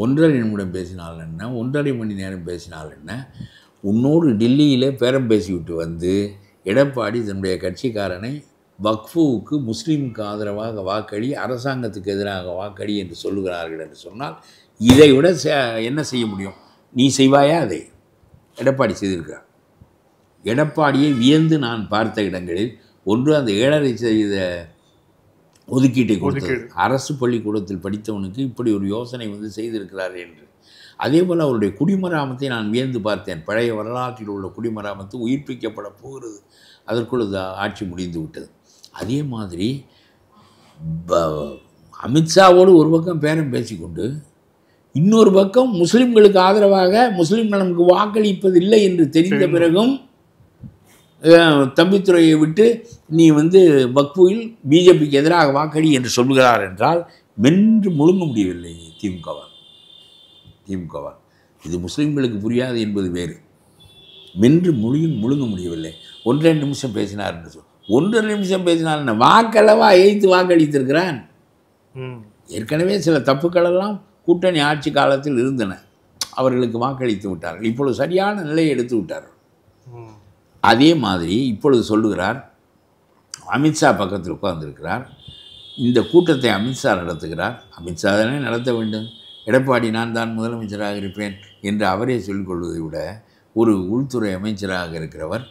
1.5 நிமிடம் பேசினால் என்ன, 1.5 மணி நேரம் பேசினால் என்ன? உன்னோடு டெல்லியிலே பேரம் பேசிவிட்டு வந்து எடப்பாடி தன்னுடைய கட்சிக்காரனை வக்ஃபுவுக்கு முஸ்லீமுக்கு ஆதரவாக வாக்களி, அரசாங்கத்துக்கு எதிராக வாக்களி என்று சொல்லுகிறார்கள் என்று சொன்னால் இதை விட என்ன செய்ய முடியும்? நீ செய்வாயா? அதை எடப்பாடி செய்திருக்கிறார். எடப்பாடியை வியந்து நான் பார்த்த இடங்களில் ஒன்று அந்த 7.5% ஒதுக்கீட்டை கொடுத்தது. அரசு பள்ளிக்கூடத்தில் படித்தவனுக்கு இப்படி ஒரு யோசனை வந்து செய்திருக்கிறார் என்று. அதே போல் அவருடைய குடிமராமத்தை நான் வியந்து பார்த்தேன். பழைய வரலாற்றில் உள்ள குடிமராமத்து உயிர்ப்பிக்கப்பட போகிறது, அதற்குள் ஆட்சி முடிந்து விட்டது. அதே மாதிரி அமித்ஷாவோடு ஒரு பக்கம் பேரம் பேசிக்கொண்டு இன்னொரு பக்கம் முஸ்லீம்களுக்கு ஆதரவாக முஸ்லீம்கள் நமக்கு வாக்களிப்பதில்லை என்று தெரிந்த பிறகும் தம்பித்துறையை விட்டு நீ வந்து வக்ஃபில் பிஜேபிக்கு எதிராக வாக்களி என்று சொல்கிறார் என்றால் மென்று முழுங்க முடியவில்லை திமுகவால். இது முஸ்லீம்களுக்கு புரியாது என்பது வேறு. மென்று முழுங்க முடியவில்லை. 1.5 நிமிஷம் பேசினார் என்று 1.5 நிமிஷம் பேசினார் என்ன, வாக்களவா எய்த்து வாக்களித்திருக்கிறான். ஏற்கனவே சில தப்புக்களெல்லாம் கூட்டணி ஆட்சி காலத்தில் இருந்தன, அவர்களுக்கு வாக்களித்து விட்டார்கள். இப்பொழுது சரியான நிலையை எடுத்து விட்டார்கள். அதே மாதிரி இப்பொழுது சொல்லுகிறார், அமித்ஷா பக்கத்தில் உட்கார்ந்திருக்கிறார், இந்த கூட்டத்தை அமித்ஷா நடத்துகிறார். அமித்ஷா தானே நடத்த வேண்டும், எடப்பாடி நான் தான் முதலமைச்சராக இருப்பேன் என்று அவரே சொல்லிக்கொள்வதை விட ஒரு உள்துறை அமைச்சராக இருக்கிறவர்,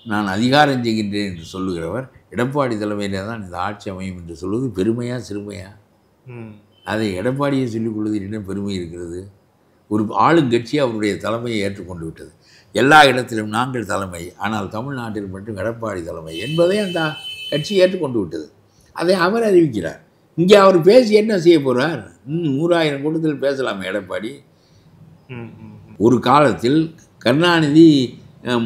நான் அதிகாரம் செய்கின்றேன் என்று சொல்லுகிறவர், எடப்பாடி தலைமையிலே தான் இந்த ஆட்சி அமையும் என்று சொல்வது பெருமையா சிறுமையா? அதை எடப்பாடியை சொல்லிக்கொள்வதில் என்ன பெருமை இருக்கிறது? ஒரு ஆளுங்கட்சி அவருடைய தலைமையை ஏற்றுக்கொண்டு விட்டது. எல்லா இடத்திலும் நாங்கள் தலைமை, ஆனால் தமிழ்நாட்டில் மட்டும் எடப்பாடி தலைமை என்பதை அந்த கட்சி ஏற்றுக்கொண்டு விட்டது. அதை அவர் அறிவிக்கிறார். இங்கே அவர் பேசி என்ன செய்ய போகிறார்? 100,000 கூட்டத்தில் பேசலாமே எடப்பாடி. ஒரு காலத்தில் கருணாநிதி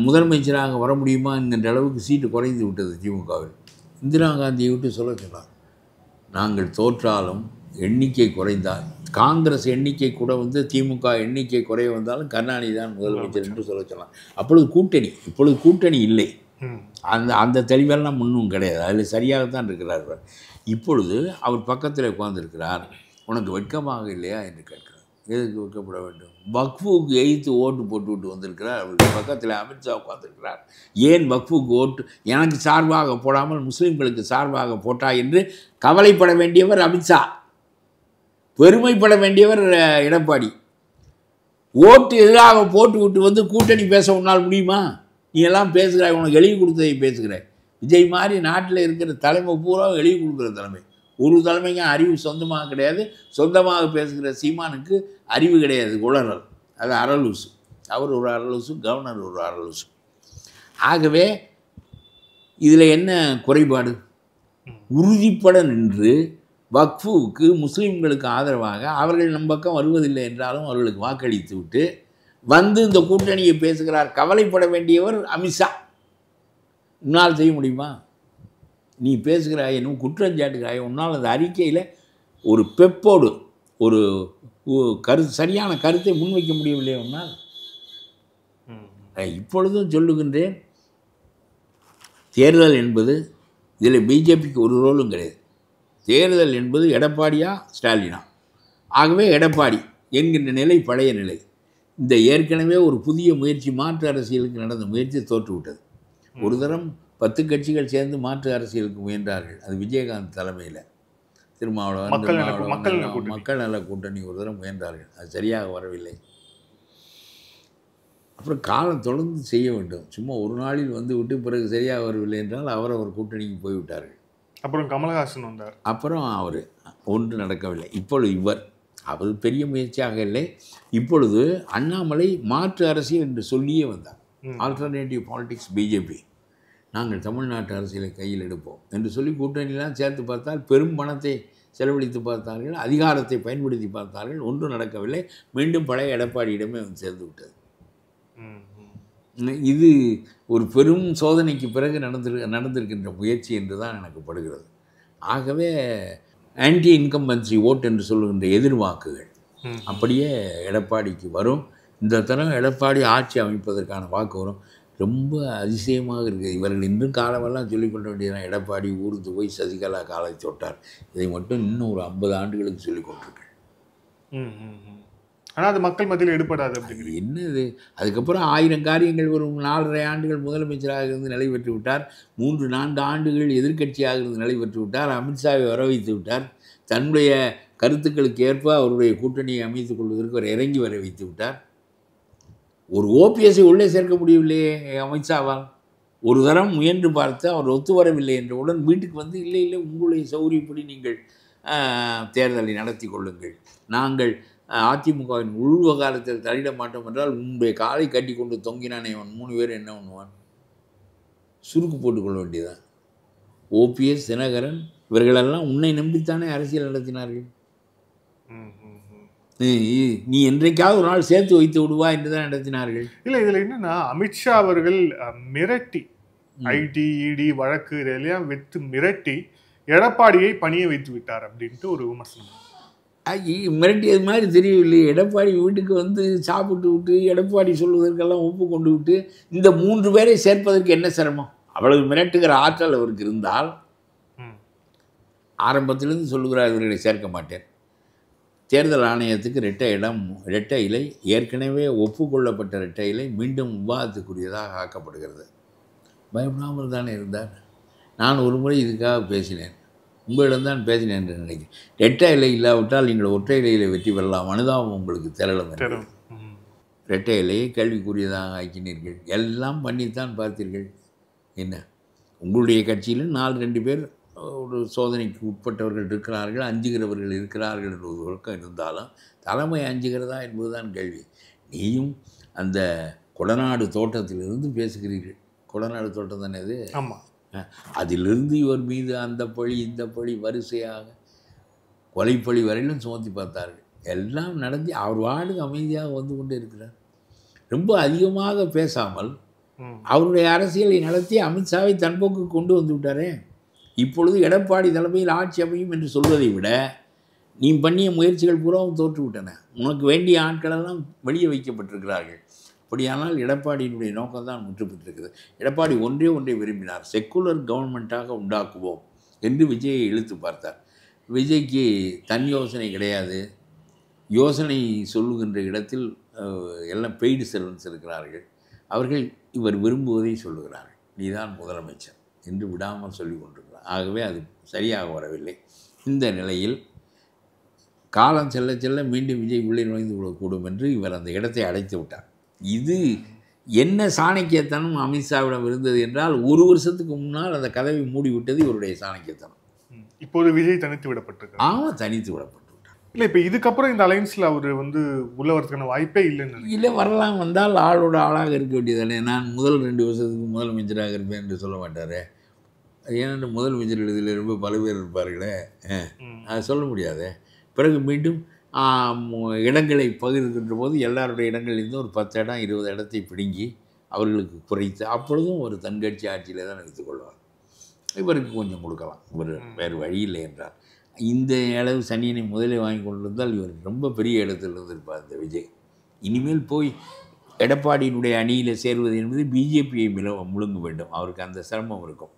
முதலமைச்சராக வர முடியுமா என்கின்ற அளவுக்கு சீட்டு குறைந்து விட்டது திமுகவில். இந்திரா காந்தியை விட்டு சொல்ல சொன்னார். நாங்கள் தோற்றாலும் எண்ணிக்கை குறைந்தால் காங்கிரஸ் எண்ணிக்கை கூட வந்து திமுக எண்ணிக்கை குறைய வந்தாலும் கருணாநிதி தான் முதலமைச்சர் என்று சொல்லலாம். அப்பொழுது கூட்டணி, இப்பொழுது கூட்டணி இல்லை. அந்த தெளிவெல்லாம் முன்னும் கிடையாது. அதில் சரியாகத்தான் இருக்கிறார். இப்பொழுது அவர் பக்கத்தில் உட்கார்ந்துருக்கிறார். உனக்கு வெட்கமாக இல்லையா என்று கேட்கிறார். எதுக்கு வெட்கப்பட வேண்டும்? வக்ஃபுக்கு எய்த்து ஓட்டு போட்டு விட்டு வந்திருக்கிறார். அவருக்கு பக்கத்தில் அமித்ஷா உட்கார்ந்துருக்கிறார். ஏன் வக்ஃபுக்கு ஓட்டு எனக்கு சார்பாக போடாமல் முஸ்லீம்களுக்கு சார்பாக போட்டா என்று கவலைப்பட வேண்டியவர் அமித்ஷா, பெருமைப்பட வேண்டியவர் எடப்பாடி. ஓட்டு எதிராக போட்டு விட்டு வந்து கூட்டணி பேச உன்னால் முடியுமா? நீ எல்லாம் பேசுகிறாய், உனக்கு எழுதி கொடுத்ததை பேசுகிறாய். விஜய் மாதிரி நாட்டில் இருக்கிற தலைமை பூரா எழுதி கொடுக்குற தலைமை. ஒரு தலைமைக்கும் அறிவு சொந்தமாக கிடையாது. சொந்தமாக பேசுகிற சீமானுக்கு அறிவு கிடையாது, உளறல். அது அரலூசு. அவர் ஒரு அரலூசு, கவர்னர் ஒரு அரலூசு. ஆகவே இதில் என்ன குறைபாடு? உறுதிப்பட நின்று வக்ஃபுக்கு முஸ்லீம்களுக்கு ஆதரவாக அவர்கள் நம் பக்கம் வருவதில்லை என்றாலும் அவர்களுக்கு வாக்களித்து விட்டு வந்து இந்த கூட்டணியை பேசுகிறார். கவலைப்பட வேண்டியவர் அமித்ஷா. உன்னால் செய்ய முடியுமா? நீ பேசுகிறாய், இன்னும் குற்றஞ்சாட்டுகிறாய். உன்னால் அந்த அறிக்கையில் ஒரு பெப்போடு ஒரு சரியான கருத்தை முன்வைக்க முடியவில்லை உன்னால். இப்பொழுதும் சொல்லுகின்றேன், தேர்தல் என்பது இதில் பிஜேபிக்கு ஒரு ரோலும் கிடையாது. தேர்தல் என்பது எடப்பாடியா ஸ்டாலினா. ஆகவே எடப்பாடி என்கின்ற நிலை பழைய நிலை. இந்த ஏற்கனவே ஒரு புதிய முயற்சி, மாற்று அரசியலுக்கு நடந்த முயற்சி தோற்றுவிட்டது. ஒரு தரம் 10 கட்சிகள் சேர்ந்து மாற்று அரசியலுக்கு முயன்றார்கள். அது விஜயகாந்த் தலைமையில் திருமாவளவன் மக்கள் நல கூட்டணி ஒரு தரம் முயன்றார்கள். அது சரியாக வரவில்லை. அப்புறம் காலம் தொடர்ந்து செய்ய வேண்டும். சும்மா ஒரு நாளில் வந்து விட்டு பிறகு சரியாக வரவில்லை என்றால் அவர் கூட்டணிக்கு போய்விட்டார்கள். அப்புறம் கமலஹாசன் வந்தார். அப்புறம் அவர் ஒன்று நடக்கவில்லை. இப்பொழுது அவர் பெரிய முயற்சியாக இல்லை. இப்பொழுது அண்ணாமலை மாற்று அரசியல் என்று சொல்லியே வந்தார். ஆல்டர்னேட்டிவ் பாலிடிக்ஸ் பிஜேபி, நாங்கள் தமிழ்நாட்டு அரசியலை கையில் எடுப்போம் என்று சொல்லி கூட்டணியெல்லாம் சேர்த்து பார்த்தால் பெரும் பணத்தை செலவழித்து பார்த்தார்கள், அதிகாரத்தை பயன்படுத்தி பார்த்தார்கள். ஒன்றும் நடக்கவில்லை. மீண்டும் பழைய எடப்பாடியிடமே வந்து சேர்ந்து விட்டது. இது ஒரு பெரும் சோதனைக்கு பிறகு நடந்திருக்கின்ற முயற்சி என்று தான் எனக்கு படுகிறது. ஆகவே ஆன்டி இன்கம்பன்சி ஓட் என்று சொல்லுகின்ற எதிர்வாக்குகள் அப்படியே எடப்பாடிக்கு வரும். இந்த தரம் எடப்பாடி ஆட்சி அமைப்பதற்கான வாக்கு வரும். ரொம்ப அதிசயமாக இருக்குது. இவர்கள் இன்னும் காலமெல்லாம் சொல்லிக்கொள்ள வேண்டியதான். எடப்பாடி ஊருக்கு போய் சசிகலா காலை தொட்டார். இதை மட்டும் இன்னும் ஒரு 50 ஆண்டுகளுக்கு சொல்லிக் கொண்டிருக்கேன். ஆனால் அது மக்கள் மத்தியில் எடுப்படாது. அப்படிங்கிறது என்னது? அதுக்கப்புறம் 1000 காரியங்கள் வரும். 4.5 ஆண்டுகள் முதலமைச்சராக இருந்து நிலை பெற்று விட்டார். 3-4 ஆண்டுகள் எதிர்க்கட்சியாக இருந்து நிலை பெற்று விட்டார். அமித்ஷாவை வர வைத்து விட்டார். தன்னுடைய கருத்துக்களுக்கு ஏற்ப அவருடைய கூட்டணியை அமைத்துக் கொள்வதற்கு அவர் இறங்கி வர வைத்து விட்டார். ஒரு ஓபிஎஸ்ஐ உள்ளே சேர்க்க முடியவில்லையே அமித்ஷாவால். ஒரு தரம் முயன்று பார்த்து அவர் ஒத்து வரவில்லை என்றவுடன் வீட்டுக்கு வந்து இல்லை உங்களுடைய சௌரியப்படி நீங்கள் தேர்தலை நடத்தி கொள்ளுங்கள், நாங்கள் அதிமுகவின் உள்வகாலத்தில் தலையிட மாட்டோம் என்றால் உன்னுடைய காலை கட்டி கொண்டு தொங்கினானே அவன் 3 பேர் என்ன பண்ணுவான்? சுருக்கு போட்டுக்கொள்ள வேண்டியதான். ஓபிஎஸ், தினகரன் இவர்களெல்லாம் உன்னை நம்பித்தானே அரசியல் நடத்தினார்கள். நீ என்றைக்காவது ஒரு நாள் சேர்த்து வைத்து விடுவா என்று தான் நடத்தினார்கள். இல்லை, இதில் என்னன்னா அமித்ஷா அவர்கள் மிரட்டி ஐடி இடி வழக்கு இதெல்லாம் வைத்து மிரட்டி எடப்பாடியை பணிய வைத்து விட்டார் அப்படின்ட்டு ஒரு விமர்சனம். மிரட்டியது மாதிரி தெரியவில்லை. எடப்பாடி வீட்டுக்கு வந்து சாப்பிட்டு விட்டு எடப்பாடி சொல்வதற்கெல்லாம் ஒப்பு கொண்டு விட்டு இந்த 3 பேரை சேர்ப்பதற்கு என்ன சிரமம்? அவ்வளவு மிரட்டுகிற ஆற்றல் அவருக்கு இருந்தால் ஆரம்பத்திலிருந்து சொல்லுகிறார், இவர்களை சேர்க்க மாட்டேன். தேர்தல் ஆணையத்துக்கு இரட்டை இலை ஏற்கனவே ஒப்புக்கொள்ளப்பட்ட இரட்டை இலை மீண்டும் விவாதத்துக்குரியதாக ஆக்கப்படுகிறது. பயப்படாமல் தானே இருந்தார். நான் ஒரு முறை இதுக்காக பேசினேன், உங்களிடம்தான் பேசினேன் என்று நினைக்கிறேன். இரட்டை இலை இல்லாவிட்டால் நீங்கள் ஒற்றை இலையில் வெற்றி பெறலாம், அனுதாபம் உங்களுக்கு திரளும். இரட்டை இலையை கேள்விக்குரியதாக ஆக்கினீர்கள். எல்லாம் பண்ணித்தான் பார்த்தீர்கள். என்ன உங்களுடைய கட்சியிலும் 4-2 பேர் ஒரு சோதனைக்கு உட்பட்டவர்கள் இருக்கிறார்கள், அஞ்சுகிறவர்கள் இருக்கிறார்கள் என்ற ஒரு ஒழுக்கம் இருந்தாலும் தலைமை அஞ்சுகிறதா என்பதுதான் கேள்வி. நீயும் அந்த கொடநாடு தோட்டத்திலிருந்து பேசுகிறீர்கள். கொடநாடு தோட்டம் தானே இது? ஆமாம். அதிலிருந்து இவர் மீது அந்த பழி இந்த பழி வரிசையாக கொலைப்பழி வரையிலும் சுமத்தி பார்த்தார்கள். எல்லாம் நடந்து அவர் வார்டுக்கு அமைதியாக வந்து கொண்டே இருக்கிறார். ரொம்ப அதிகமாக பேசாமல் அவருடைய அரசியலை நடத்தி அமித்ஷாவை தன்போக்கு கொண்டு வந்து விட்டாரே. இப்பொழுது எடப்பாடி தலைமையில் ஆட்சி அமையும் என்று சொல்வதை விட நீ பண்ணிய முயற்சிகள் பூராவும் தோற்றுவிட்டன. உனக்கு வேண்டிய ஆட்களெல்லாம் வெளியே வைக்கப்பட்டிருக்கிறார்கள். அப்படியானால் எடப்பாடியினுடைய நோக்கம்தான் முற்றுப்பெற்றிருக்கிறது. எடப்பாடி ஒன்றை விரும்பினார், செக்குலர் கவர்மெண்ட்டாக உண்டாக்குவோம் என்று விஜயை இழுத்து பார்த்தார். விஜய்க்கு தன் யோசனை கிடையாது. யோசனை சொல்லுகின்ற இடத்தில் எல்லாம் பெய்டு செல்வன்ஸ் இருக்கிறார்கள். அவர்கள் இவர் விரும்புவதை சொல்லுகிறார்கள், நீதான் முதலமைச்சர் என்று விடாமல் சொல்லி கொண்டிருக்கிறார். ஆகவே அது சரியாக வரவில்லை. இந்த நிலையில் காலம் செல்ல செல்ல மீண்டும் விஜய் உள்ளே நுழைந்து விடக்கூடும் என்று இவர் அந்த இடத்தை அடைத்து விட்டார். இது என்ன சாணக்கியத்தனம் அமித்ஷாவிடம் இருந்தது என்றால், ஒரு வருஷத்துக்கு முன்னால் அந்த கதவை மூடிவிட்டது இவருடைய சாணக்கியத்தனம். இப்போது விஜய் தனித்து விடப்பட்டிருக்கார். ஆமாம், தனித்து விடப்பட்டு விட்டார். இல்லை, இப்போ இதுக்கப்புறம் இந்த அலைன்ஸில் அவர் உள்ள வரதுக்கான வாய்ப்பே இல்லைன்னு இல்லை. வரலாம், வந்தால் ஆளோட ஆளாக இருக்க வேண்டியதானே. நான் முதல் 2 வருஷத்துக்கு முதலமைச்சராக இருப்பேன் என்று சொல்ல மாட்டார். ஏன்னா முதலமைச்சர் இடத்துல ரொம்ப பல பேர் இருப்பார்களே, அது சொல்ல முடியாது. பிறகு மீண்டும் இடங்களை பகிர்கின்ற போது எல்லாருடைய இடங்களிலிருந்து ஒரு 10 இடம் 20 இடத்தை பிடுங்கி அவர்களுக்கு குறைத்து, அப்பொழுதும் ஒரு தன்கட்சி ஆட்சியிலே தான் வைத்துக்கொள்வார். இவருக்கு கொஞ்சம் கொடுக்கலாம், இவர் வேறு வழி இல்லை என்றார். இந்த அளவு சனியனை முதலே வாங்கி கொண்டிருந்தால் இவர் ரொம்ப பெரிய இடத்தில் இருந்திருப்பார் இந்த விஜய். இனிமேல் போய் எடப்பாடியினுடைய அணியில் சேர்வது என்பது பிஜேபியை முழுங்க வேண்டும். அவருக்கு அந்த சிரமம் இருக்கும்.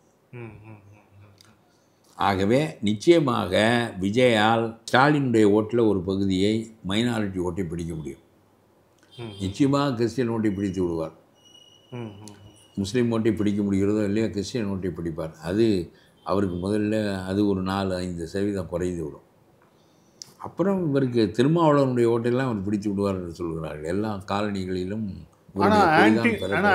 ஆகவே நிச்சயமாக விஜயால் ஸ்டாலினுடைய ஓட்டில் ஒரு பகுதியை மைனாரிட்டி ஓட்டை பிடிக்க முடியும். நிச்சயமாக கிறிஸ்டியன் ஓட்டை பிடித்து விடுவார். முஸ்லீம் ஓட்டை பிடிக்க முடிகிறதோ இல்லையா, கிறிஸ்டியன் ஓட்டை பிடிப்பார். அது அவருக்கு முதல்ல அது ஒரு 4-5% குறைந்து விடும். அப்புறம் இவருக்கு திருமாவளவனுடைய ஓட்டையெல்லாம் அவர் பிடித்து விடுவார் என்று சொல்கிறார்கள். எல்லா காலனிகளிலும்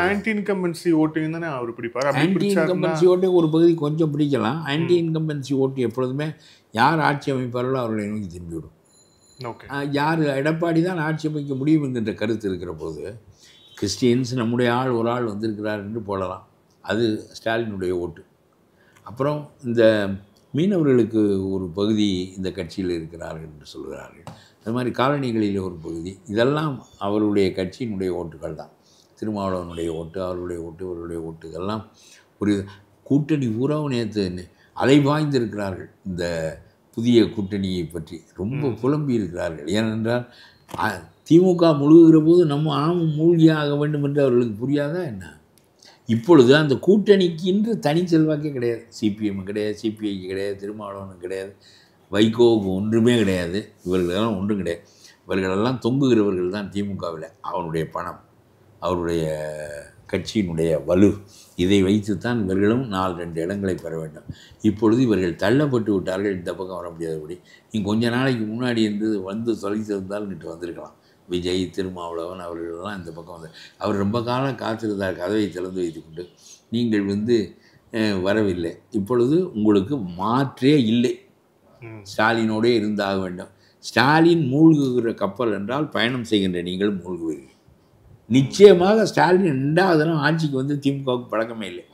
ஆன்டி இன்கம்பன்சி ஓட்டையும் தானே அவர் பிடிப்பார். ஆன்டி இன்கம்பன்சி ஓட்டை ஒரு பகுதி கொஞ்சம் பிடிக்கலாம். ஆன்டி இன்கம்பன்சி ஓட்டு எப்பொழுதுமே யார் ஆட்சி அமைப்பார்களோ அவர்களை நோக்கி திரும்பிவிடும். யார் எடப்பாடி தான் ஆட்சி அமைக்க முடியும் என்கின்ற கருத்து இருக்கிற போது கிறிஸ்டியன்ஸ் நம்முடைய ஒரு ஆள் வந்திருக்கிறார் என்று போடலாம். அது ஸ்டாலினுடைய ஓட்டு. அப்புறம் இந்த மீனவர்களுக்கு ஒரு பகுதி இந்த கட்சியில் இருக்கிறார்கள் என்று சொல்கிறார்கள். அது மாதிரி காலனிகளில் ஒரு பகுதி, இதெல்லாம் அவருடைய கட்சியினுடைய ஓட்டுகள் தான். திருமாவளவனுடைய ஓட்டு, அவருடைய ஓட்டு, இவருடைய ஓட்டு, இதெல்லாம் ஒரு கூட்டணி பூராவும் நேற்று அலைபாய்ந்திருக்கிறார்கள். இந்த புதிய கூட்டணியை பற்றி ரொம்ப புலம்பி இருக்கிறார்கள். ஏனென்றால் திமுக முழுகுகிற போது நம்ம மூழ்கியாக வேண்டும் என்று அவர்களுக்கு புரியாதா என்ன? இப்பொழுது அந்த கூட்டணிக்கு இன்று தனி செல்வாக்கே கிடையாது. சிபிஎம் கிடையாது, சிபிஐக்கு கிடையாது, திருமாவளவனுக்கு கிடையாது, வைகோவுக்கு ஒன்றுமே கிடையாது. இவர்களெல்லாம் ஒன்றும் கிடையாது. இவர்களெல்லாம் தொங்குகிறவர்கள் தான் திமுகவில். அவருடைய பணம், அவருடைய கட்சியினுடைய வலு, இதை வைத்துத்தான் இவர்களும் 4-2 இடங்களை பெற வேண்டும். இப்பொழுது இவர்கள் தள்ளப்பட்டு விட்டார்கள். இந்த பக்கம் வர முடியாதபடி. நீங்கள் கொஞ்ச நாளைக்கு முன்னாடி வந்து தொலைத்திருந்தால் இன்று வந்திருக்கலாம். விஜய், திருமாவளவன் அவர்களெல்லாம் இந்த பக்கம் வந்தார். அவர் ரொம்ப காலம் காத்திருந்தார், கதவை திறந்து வைத்துக்கொண்டு. நீங்கள் வரவில்லை. இப்பொழுது உங்களுக்கு மாற்றே இல்லை. ஸ்டாலினோடே இருந்தாக வேண்டும். ஸ்டாலின் மூழ்குகிற கப்பல் என்றால் பயணம் செய்கின்ற நீங்கள் மூழ்குவீர்கள். நிச்சயமாக ஸ்டாலின் 2வது தினம் ஆட்சிக்கு வந்து திமுகவுக்கு பழக்கமே இல்லை.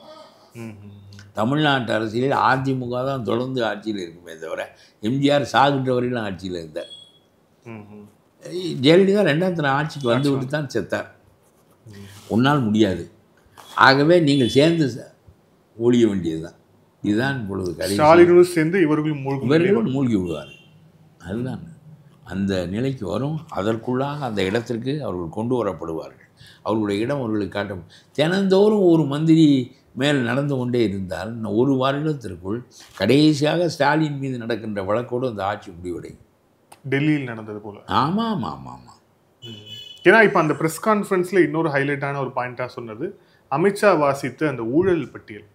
தமிழ்நாட்டு அரசியலில் அதிமுக தான் தொடர்ந்து ஆட்சியில் இருக்குமே தவிர எம்ஜிஆர் சாகின்ற வரையிலும் ஆட்சியில் இருந்தார். ஜெயலலிதா 2வது தினம் ஆட்சிக்கு வந்து விட்டு தான் செத்தார். ஒன்றால் முடியாது. ஆகவே நீங்கள் சேர்ந்து ஒழிய வேண்டியது தான். இதுதான் இப்பொழுது சேர்ந்து இவர்களும் மூழ்கி விடுவார். அதுதான் அந்த நிலைக்கு வரும். அதற்குள்ளாக அந்த இடத்திற்கு அவர்கள் கொண்டு வரப்படுவார்கள். அவர்களுடைய இடம் அவர்களுக்கு காட்டும். தினந்தோறும் ஒரு மந்திரி மேல் நடந்து கொண்டே இருந்தால் ஒரு வருடத்திற்குள் கடைசியாக ஸ்டாலின் மீது நடக்கின்ற வழக்கோடு அந்த ஆட்சி முடிவடையும். டெல்லியில் நடந்தது போல. ஆமாம். ஏன்னா இப்போ அந்த ப்ரெஸ் கான்ஃபரன்ஸில் இன்னொரு ஹைலைட்டான ஒரு பாயிண்டாக சொன்னது, அமித்ஷா வாசித்த அந்த ஊழல் பட்டியல்.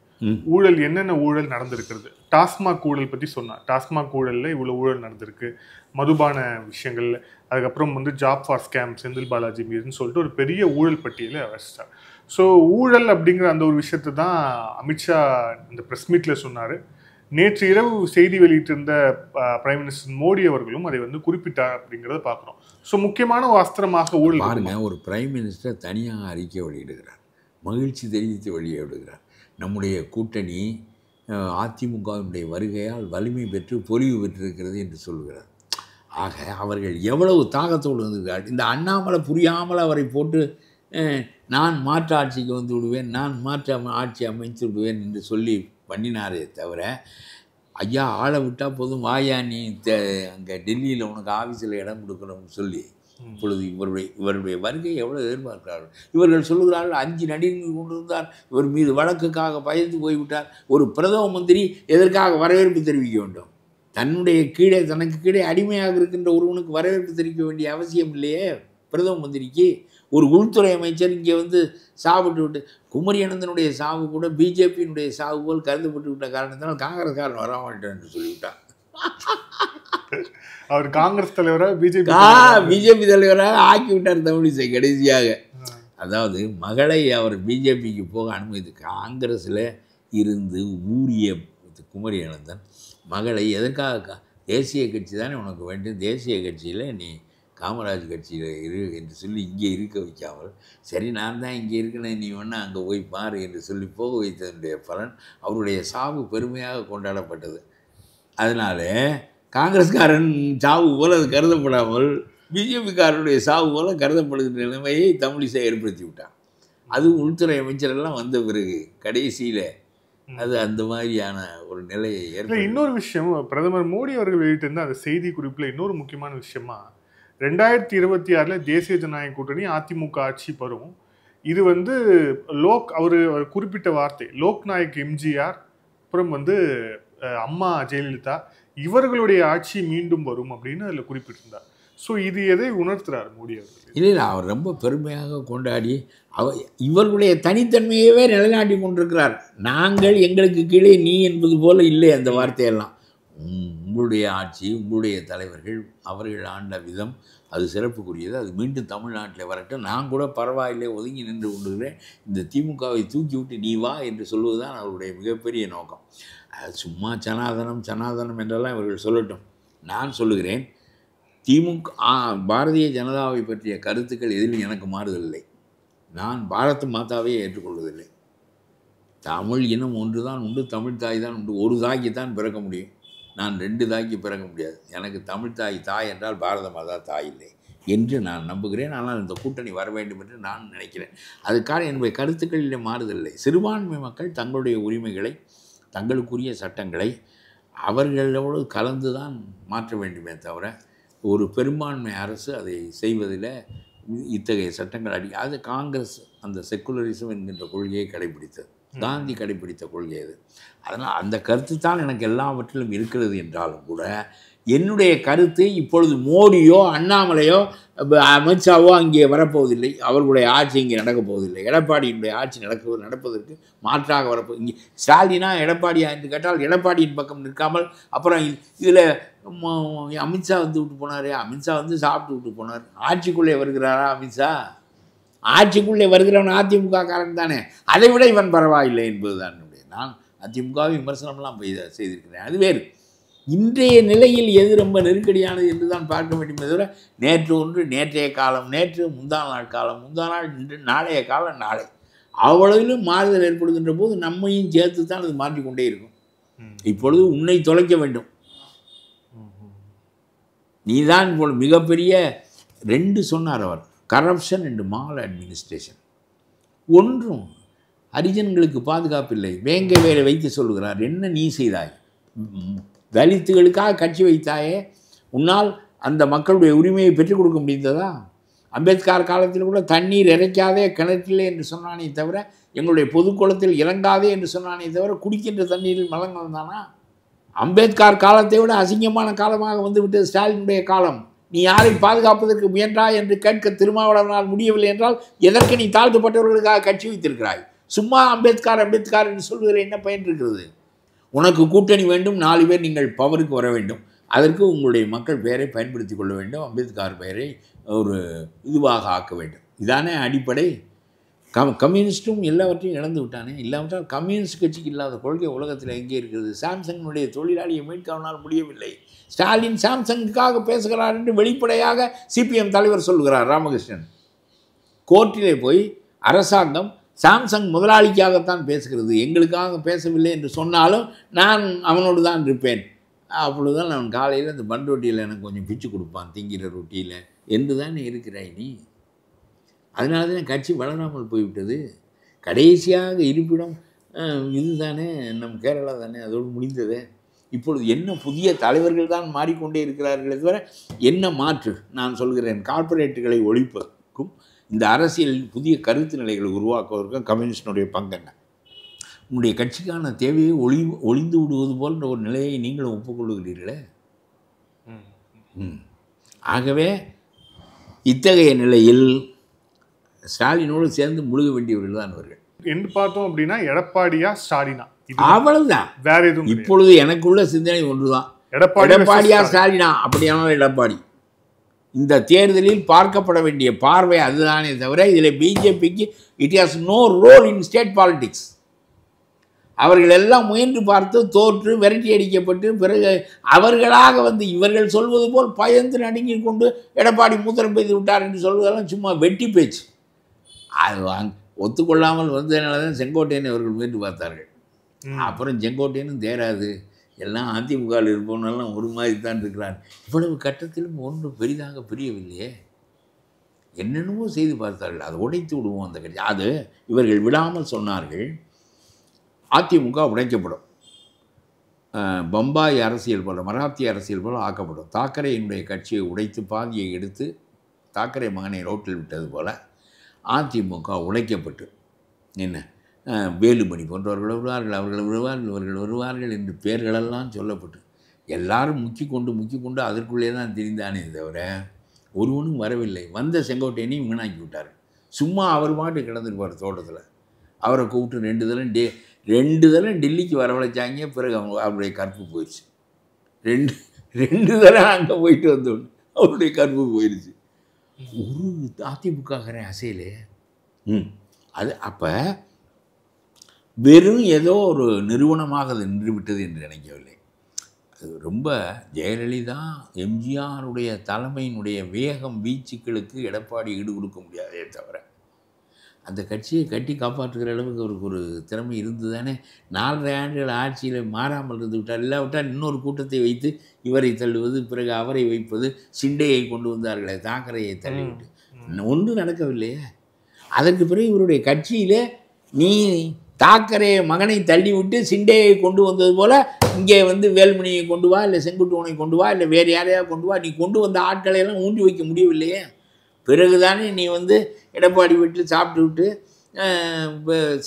ஊழல் என்னென்ன ஊழல் நடந்திருக்கிறது, டாஸ்மாக் ஊழல் பற்றி சொன்னார். டாஸ்மாக் ஊழலில் இவ்வளோ ஊழல் நடந்திருக்கு, மதுபான விஷயங்கள், அதுக்கப்புறம் job for scam, Senthil Balaji மீதுன்னு சொல்லிட்டு ஒரு பெரிய ஊழல் பட்டியலை வச்சிட்டார். ஸோ ஊழல் அப்படிங்கிற அந்த ஒரு விஷயத்தை தான் அமித்ஷா இந்த ப்ரெஸ் மீட்டில் சொன்னார். நேற்று இரவு செய்தி வெளியிட்டிருந்த பிரைம் மினிஸ்டர் மோடி அவர்களும் அதை குறிப்பிட்டார் அப்படிங்கிறத பார்க்குறோம். ஸோ முக்கியமான அஸ்திரமாக ஊழல் பாருங்க. ஒரு பிரைம் மினிஸ்டர் தனியாக அறிக்கை வெளியிடுகிறார், மகிழ்ச்சி தெரிவித்து வெளியிடுகிறார். நம்முடைய கூட்டணி அதிமுகவினுடைய வருகையால் வலிமை பெற்று பொலிவு பெற்றிருக்கிறது என்று சொல்கிறார். ஆக அவர்கள் எவ்வளவு தாகத்தோடு வந்திருக்கிறார்கள். இந்த அண்ணாமலை புரியாமல் அவரை போட்டு நான் மாற்று ஆட்சிக்கு வந்து விடுவேன், நான் மாற்று ஆட்சி அமைத்து விடுவேன் என்று சொல்லி பண்ணினாரே தவிர, ஐயா ஆளை விட்டால் போதும் வாயா நீ அங்கே டெல்லியில் உனக்கு ஆஃபீஸில் இடம் கொடுக்கணும்னு சொல்லி இப்பொழுது இவருடைய வருகை எவ்வளோ எதிர்பார்க்கிறார்கள். இவர்கள் சொல்லுகிறார்கள் 5 நடிகர்கள் கொண்டிருந்தார், இவர் மீது வழக்குக்காக பயந்து போய்விட்டார். ஒரு பிரதம மந்திரி எதற்காக வரவேற்பு தெரிவிக்க வேண்டும்? தன்னுடைய கீழே தனக்கு கீழே அடிமையாக இருக்கின்ற ஒருவனுக்கு வரவேற்பு தெரிவிக்க வேண்டிய அவசியம் இல்லையே பிரதம மந்திரிக்கு. ஒரு உள்துறை அமைச்சர் இங்கே வந்து சாப்பிட்டு விட்டு, குமரி அனந்தனுடைய சாவு கூட பிஜேபியினுடைய சாவு போல் கருதப்பட்டு விட்ட காரணத்தினால் காங்கிரஸ்காரன் வரமாட்டேன் என்று சொல்லிவிட்டார். அவர் காங்கிரஸ் தலைவராக பிஜேபி தலைவராக ஆக்கிவிட்டார் தமிழிசை கடைசியாக. அதாவது மகளை அவர் பிஜேபிக்கு போக அனுமதி, காங்கிரஸில் இருந்து ஊறிய குமரி அனந்தன் மகளை எதற்காக, தேசிய கட்சி தானே உனக்கு வேண்டும், தேசிய கட்சியில் நீ காமராஜ் கட்சியில் இரு என்று சொல்லி இங்கே இருக்க வைக்காமல், சரி நான் தான் இங்கே இருக்கணும் நீ வேணா அங்கே போய் பாரு என்று சொல்லி போக வைத்ததனுடைய பலன் அவருடைய சாவு பெருமையாக கொண்டாடப்பட்டது. அதனால் காங்கிரஸ்காரன் சாவு போல் அது கருதப்படாமல் பிஜேபிக்காரனுடைய சாவு போல் கருதப்படுகின்ற நிலைமையை தமிழிசை ஏற்படுத்தி விட்டான். அது உள்துறை அமைச்சரெல்லாம் வந்த பிறகு கடைசியில் அது அந்த மாதிரியான ஒரு நிலையை ஏற்படும். இன்னொரு விஷயம், பிரதமர் மோடி அவர்கள் வெளியிட்டிருந்த அந்த செய்தி குறிப்பில் இன்னொரு முக்கியமான விஷயமா, 2026 தேசிய ஜனநாயக கூட்டணி அதிமுக ஆட்சி பெறும். இது வந்து அவர் குறிப்பிட்ட வார்த்தை லோக்நாயக் எம்ஜிஆர், அப்புறம் வந்து அம்மா ஜெயலலிதா இவர்களுடைய ஆட்சி மீண்டும் வரும் அப்படின்னு அதில் குறிப்பிட்டிருந்தார். ஸோ இது எதை உணர்த்துறார் மோடி அவர்கள்? இல்லை, அவர் ரொம்ப பெருமையாக கொண்டாடி இவர்களுடைய தனித்தன்மையவே நிலைநாட்டி கொண்டிருக்கிறார். நாங்கள் எங்களுக்கு கீழே நீ என்பது போல இல்லை அந்த வார்த்தையெல்லாம். உங்களுடைய ஆட்சி, உங்களுடைய தலைவர்கள், அவர்கள் ஆண்ட விதம் அது சிறப்புக்குரியது. அது மீண்டும் தமிழ்நாட்டில் வரட்டும். நான் கூட பரவாயில்லை ஒதுங்கி நின்று கொண்டுகிறேன், இந்த திமுகவை தூக்கி விட்டு நீ வா என்று சொல்வதுதான் அவருடைய மிகப்பெரிய நோக்கம். சும்மா சனாதனம் என்றெல்லாம் இவர்கள் சொல்லட்டும். நான் சொல்லுகிறேன், பாரதிய ஜனதாவை பற்றிய கருத்துக்கள் எதிலும் எனக்கு மாறுதலில்லை. நான் பாரத மாதாவையே ஏற்றுக்கொள்வதில்லை. தமிழ் இனம் ஒன்று தான் உண்டு, தமிழ் தாய் தான் உண்டு. ஒரு தாய்க்கு தான் பிறக்க முடியும், நான் 2 தாய்க்கு பிறக்க முடியாது. எனக்கு தமிழ் தாய் என்றால் பாரத மாதா தாய் இல்லை என்று நான் நம்புகிறேன். ஆனால் இந்த கூட்டணி வர வேண்டும் என்று நான் நினைக்கிறேன். அதுக்காக என்னுடைய கருத்துக்களிலே மாறுதலில்லை. சிறுபான்மை மக்கள் தங்களுடைய உரிமைகளை, தங்களுக்குரிய சட்டங்களை அவர்களோடு கலந்து தான் மாற்ற வேண்டுமே தவிர, ஒரு பெரும்பான்மை அரசு அதை செய்வதில் இத்தகைய சட்டங்கள் அது காங்கிரஸ் அந்த செக்குலரிசம் என்கின்ற கொள்கையை கடைபிடித்தது, காந்தி கடைபிடித்த கொள்கை அது. அதனால் அந்த கருத்து தான் எனக்கு எல்லாவற்றிலும் இருக்கிறது என்றாலும் கூட, என்னுடைய கருத்து இப்பொழுது மோடியோ அண்ணாமலையோ அமித்ஷாவோ அங்கே வரப்போவதில்லை. அவர்களுடைய ஆட்சி இங்கே நடக்கப் போவதில்லை. எடப்பாடியினுடைய ஆட்சி நடப்பதற்கு மாற்றாக வரப்போகுது. இங்கே ஸ்டாலினா எடப்பாடியா என்று கேட்டால் எடப்பாடியின் பக்கம் நிற்காமல், அப்புறம் இதில் அமித்ஷா வந்து விட்டு போனார், அமித்ஷா வந்து சாப்பிட்டு விட்டு போனார். ஆட்சிக்குள்ளே வருகிறாரா அமித்ஷா? ஆட்சிக்குள்ளே வருகிறவன் அதிமுக காரன் தானே, அதை விட இவன் பரவாயில்லை என்பது தான் என்னுடைய. நான் அதிமுகவை விமர்சனம்லாம் செய்திருக்கிறேன், அது வேறு. இன்றைய நிலையில் எது ரொம்ப நெருக்கடியானது என்று தான் பார்க்க வேண்டுமே தவிர, நேற்று ஒன்று நேற்றைய காலம், நேற்று முந்தா நாள் காலம், முந்தா நாள் இன்று, நாளைய காலம் நாளை, அவ்வளவிலும் மாறுதல் ஏற்படுகின்ற போது நம்மையும் சேர்த்து தான் அது மாற்றிக்கொண்டே இருக்கும். இப்பொழுது உன்னை தொலைக்க வேண்டும், நீதான் இப்பொழுது மிகப்பெரிய 2 சொன்னார் அவர், கரப்ஷன் அண்ட் மால் அட்மினிஸ்ட்ரேஷன். ஒன்றும் ஹரிஜன்களுக்கு பாதுகாப்பில்லை, வேங்க வேலை வைத்து சொல்லுகிறார். என்ன நீ செய்தாய்? தலித்துகளுக்காக கட்சி வைத்தாயே, உன்னால் அந்த மக்களுடைய உரிமையை பெற்றுக் கொடுக்க முடிந்ததா? அம்பேத்கர் காலத்தில் கூட தண்ணீர் இறைக்காதே கிணற்றிலே என்று சொன்னானே தவிர, எங்களுடைய பொதுக்குளத்தில் இறங்காதே என்று சொன்னானே தவிர, குடிக்கின்ற தண்ணீரில் மலங்கள் தானா? அம்பேத்கர் காலத்தை விட அசிங்கமான காலமாக வந்துவிட்டது ஸ்டாலினுடைய காலம். நீ யாரை பாதுகாப்பதற்கு முயன்றாய் என்று கேட்க திருமாவளவனால் முடியவில்லை என்றால், எதற்கு நீ தாழ்த்தப்பட்டவர்களுக்காக கட்சி வைத்திருக்கிறாய்? சும்மா அம்பேத்கர் என்று சொல்வதில் என்ன பயன் இருக்கிறது? உனக்கு கூட்டணி வேண்டும், 4 பேர் நீங்கள் பவருக்கு வர வேண்டும். அதற்கு உங்களுடைய மக்கள் பெயரை பயன்படுத்தி கொள்ள வேண்டும், அம்பேத்கர் பெயரை ஒரு இதுவாக ஆக்க வேண்டும். இதானே அடிப்படை. கம்யூனிஸ்ட்டும் எல்லாவற்றையும் இழந்து விட்டானே. இல்லாவிட்டால் கம்யூனிஸ்ட் கட்சிக்கு இல்லாத கொள்கை உலகத்தில் எங்கே இருக்கிறது? சாம்சங்கினுடைய தொழிலாளியை மீட்க அவனால் முடியவில்லை. ஸ்டாலின் சாம்சங்குக்காக பேசுகிறார் என்று வெளிப்படையாக சிபிஎம் தலைவர் சொல்கிறார் ராமகிருஷ்ணன். கோர்ட்டிலே போய் அரசாங்கம் சாம்சங் முதலாளிக்காகத்தான் பேசுகிறது, எங்களுக்காக பேசவில்லை என்று சொன்னாலும் நான் அவனோடு தான் இருப்பேன். அப்பொழுதுதான் நான் காலையில் அந்த பன் ரொட்டியில் எனக்கு கொஞ்சம் பிச்சு கொடுப்பான், திங்கிற ரொட்டியில் என்று தான் இருக்கிறாய் நீ. அதனால தான் கட்சி வளராமல் போய்விட்டது. கடைசியாக இருப்பிடம் இதுதானே நம் கேரளா தானே, அதோடு முடிந்ததே. இப்பொழுது என்ன புதிய தலைவர்கள் தான் மாறிக்கொண்டே இருக்கிறார்களே தவிர என்ன மாற்று? நான் சொல்கிறேன், கார்ப்பரேட்டுகளை ஒழிப்பதற்கும் இந்த அரசியலில் புதிய கருத்து நிலைகளை உருவாக்குவதற்கும் கம்யூனிஸ்டினுடைய பங்கு என்ன? உங்களுடைய கட்சிக்கான தேவையை ஒளிந்து விடுவது போன்ற ஒரு நிலையை நீங்களும் ஒப்புக்கொள்ளுகிறீர்களே. ஆகவே இத்தகைய நிலையில் ஸ்டாலினோடு சேர்ந்து முழுக வேண்டியவர்கள் தான் அவர்கள். என்று பார்த்தோம் அப்படின்னா எடப்பாடியா ஸ்டாலினா, அவ்வளவுதான். வேற எதுவும் இப்பொழுது எனக்குள்ள சிந்தனை ஒன்றுதான், எடப்பாடியா ஸ்டாலினா. அப்படியானால் எடப்பாடி. இந்த தேர்தலில் பார்க்கப்பட வேண்டிய பார்வை அதுதானே தவிர இதில் பிஜேபிக்கு it has no role in state politics. அவர்கள் எல்லாம் முயன்று பார்த்து தோற்று விரட்டி அடிக்கப்பட்டு பிறகு அவர்களாக வந்து இவர்கள் சொல்வது போல் பயந்து நடுங்கி கொண்டு எடப்பாடி மூத்திரம் பெய்து விட்டார் என்று சொல்வதெல்லாம் சும்மா வெட்டி பேச்சு. அது ஒத்துக்கொள்ளாமல் வந்ததுனால தான் செங்கோட்டையன் அவர்கள் முயன்று பார்த்தார்கள். அப்புறம் செங்கோட்டையனும் தேராது, எல்லாம் அதிமுகவில் இருப்பவனெல்லாம் ஒரு மாதிரி தான் இருக்கிறார். இவ்வளவு கட்டத்திலும் ஒன்றும் பெரிதாக பிரியவில்லையே, என்னென்னமோ செய்து பார்த்தார்கள். அதை உடைத்து விடுவோம் அந்த கட்சி. அது இவர்கள் விடாமல் சொன்னார்கள், அதிமுக உடைக்கப்படும், பம்பாய் அரசியல் போல மராத்திய அரசியல் போல ஆக்கப்படும். தாக்கரேயினுடைய கட்சியை உடைத்து பாதியை எடுத்து தாக்கரே மகனை ரோட்டில் விட்டது போல் அதிமுக உடைக்கப்பட்டு என்ன வேலுமணி போன்றவர்கள் வருவார்கள், அவர்கள் வருவார்கள் என்று பெயர்களெல்லாம் சொல்லப்பட்டு எல்லாரும் முக்கி கொண்டு அதற்குள்ளே தான் தெரிந்தானே தவிர ஒருவனும் வரவில்லை. வந்த செங்கோட்டையனையும் வீணாக்கி விட்டார். சும்மா அவர் பாட்டு கிடந்துருப்பார் தோட்டத்தில். அவரை கூப்பிட்டு ரெண்டு தரம் டெல்லிக்கு வரவழைச்சாங்க. பிறகு அவருடைய கற்பு போயிடுச்சு. ரெண்டு தரம் அங்கே போயிட்டு வந்தோன்னு அவருடைய கற்பு போயிடுச்சு. ஒரு அதிமுகக்காரன் அசையிலே. அது அப்போ வெறும் ஏதோ ஒரு நிறுவனமாக அது நின்றுவிட்டது என்று நினைக்கவில்லை. அது ரொம்ப ஜெயலலிதா எம்ஜிஆருடைய தலைமையினுடைய வேகம் வீச்சுக்களுக்கு எடப்பாடி ஈடு கொடுக்க முடியாதே தவிர அந்த கட்சியை கட்டி காப்பாற்றுகிற அளவுக்கு அவருக்கு ஒரு திறமை இருந்து தானே 4.5 ஆண்டுகள் ஆட்சியில் மாறாமல் இருந்து விட்டார். இல்லாவிட்டால் இன்னொரு கூட்டத்தை வைத்து இவரை தள்ளுவது, பிறகு அவரை வைப்பது, சிண்டையை கொண்டு வந்தார்களே தாக்கரையை தள்ளிவிட்டு, ஒன்றும் நடக்கவில்லையே. அதற்கு பிறகு இவருடைய கட்சியிலே நீ தாக்கரே மகனை தள்ளிவிட்டு சிண்டையை கொண்டு வந்தது போல் இங்கே வந்து வேல்மணியை கொண்டு வா, இல்லை செங்குட்டுவனை கொண்டு வா, இல்லை வேறு யாரையாவது கொண்டு வா. நீ கொண்டு வந்த ஆட்களையெல்லாம் ஊண்டி வைக்க முடியவில்லையே. பிறகுதானே நீ வந்து எடப்பாடி வீட்டில் சாப்பிட்டு விட்டு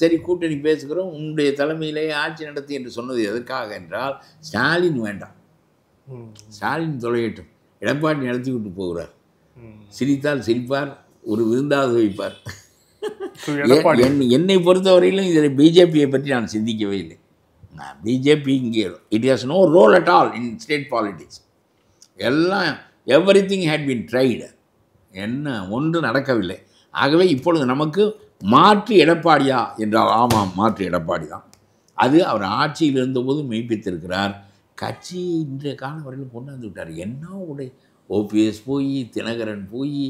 சரி கூட்டணி பேசுகிறோம், உன்னுடைய தலைமையிலேயே ஆட்சி நடத்தி என்று சொன்னது எதற்காக என்றால் ஸ்டாலின் வேண்டாம், ஸ்டாலின் தொலையட்டும், எடப்பாடி நடத்தி விட்டு போகிறார். சிரித்தால் சிரிப்பார், ஒரு விருந்தாவது வைப்பார். என்னை பொறுத்தவரையிலும் இதில் பிஜேபியை பற்றி நான் சிந்திக்கவே இல்லை. பிஜேபி இங்கே it has no role at all in state politics. எல்லாம் எவ்ரிதிங் ஹேட் பீன் ட்ரைடு, என்ன ஒன்று நடக்கவில்லை. ஆகவே இப்பொழுது நமக்கு மாற்று எடப்பாடியா என்றால் ஆமாம், மாற்று எடப்பாடி தான். அது அவர் ஆட்சியில் இருந்தபோது மெய்ப்பித்திருக்கிறார். கட்சி இன்றைய காலம் வரையிலும் கொண்டாந்து விட்டார். என்ன உடைய ஓபிஎஸ் போய், தினகரன் போய்,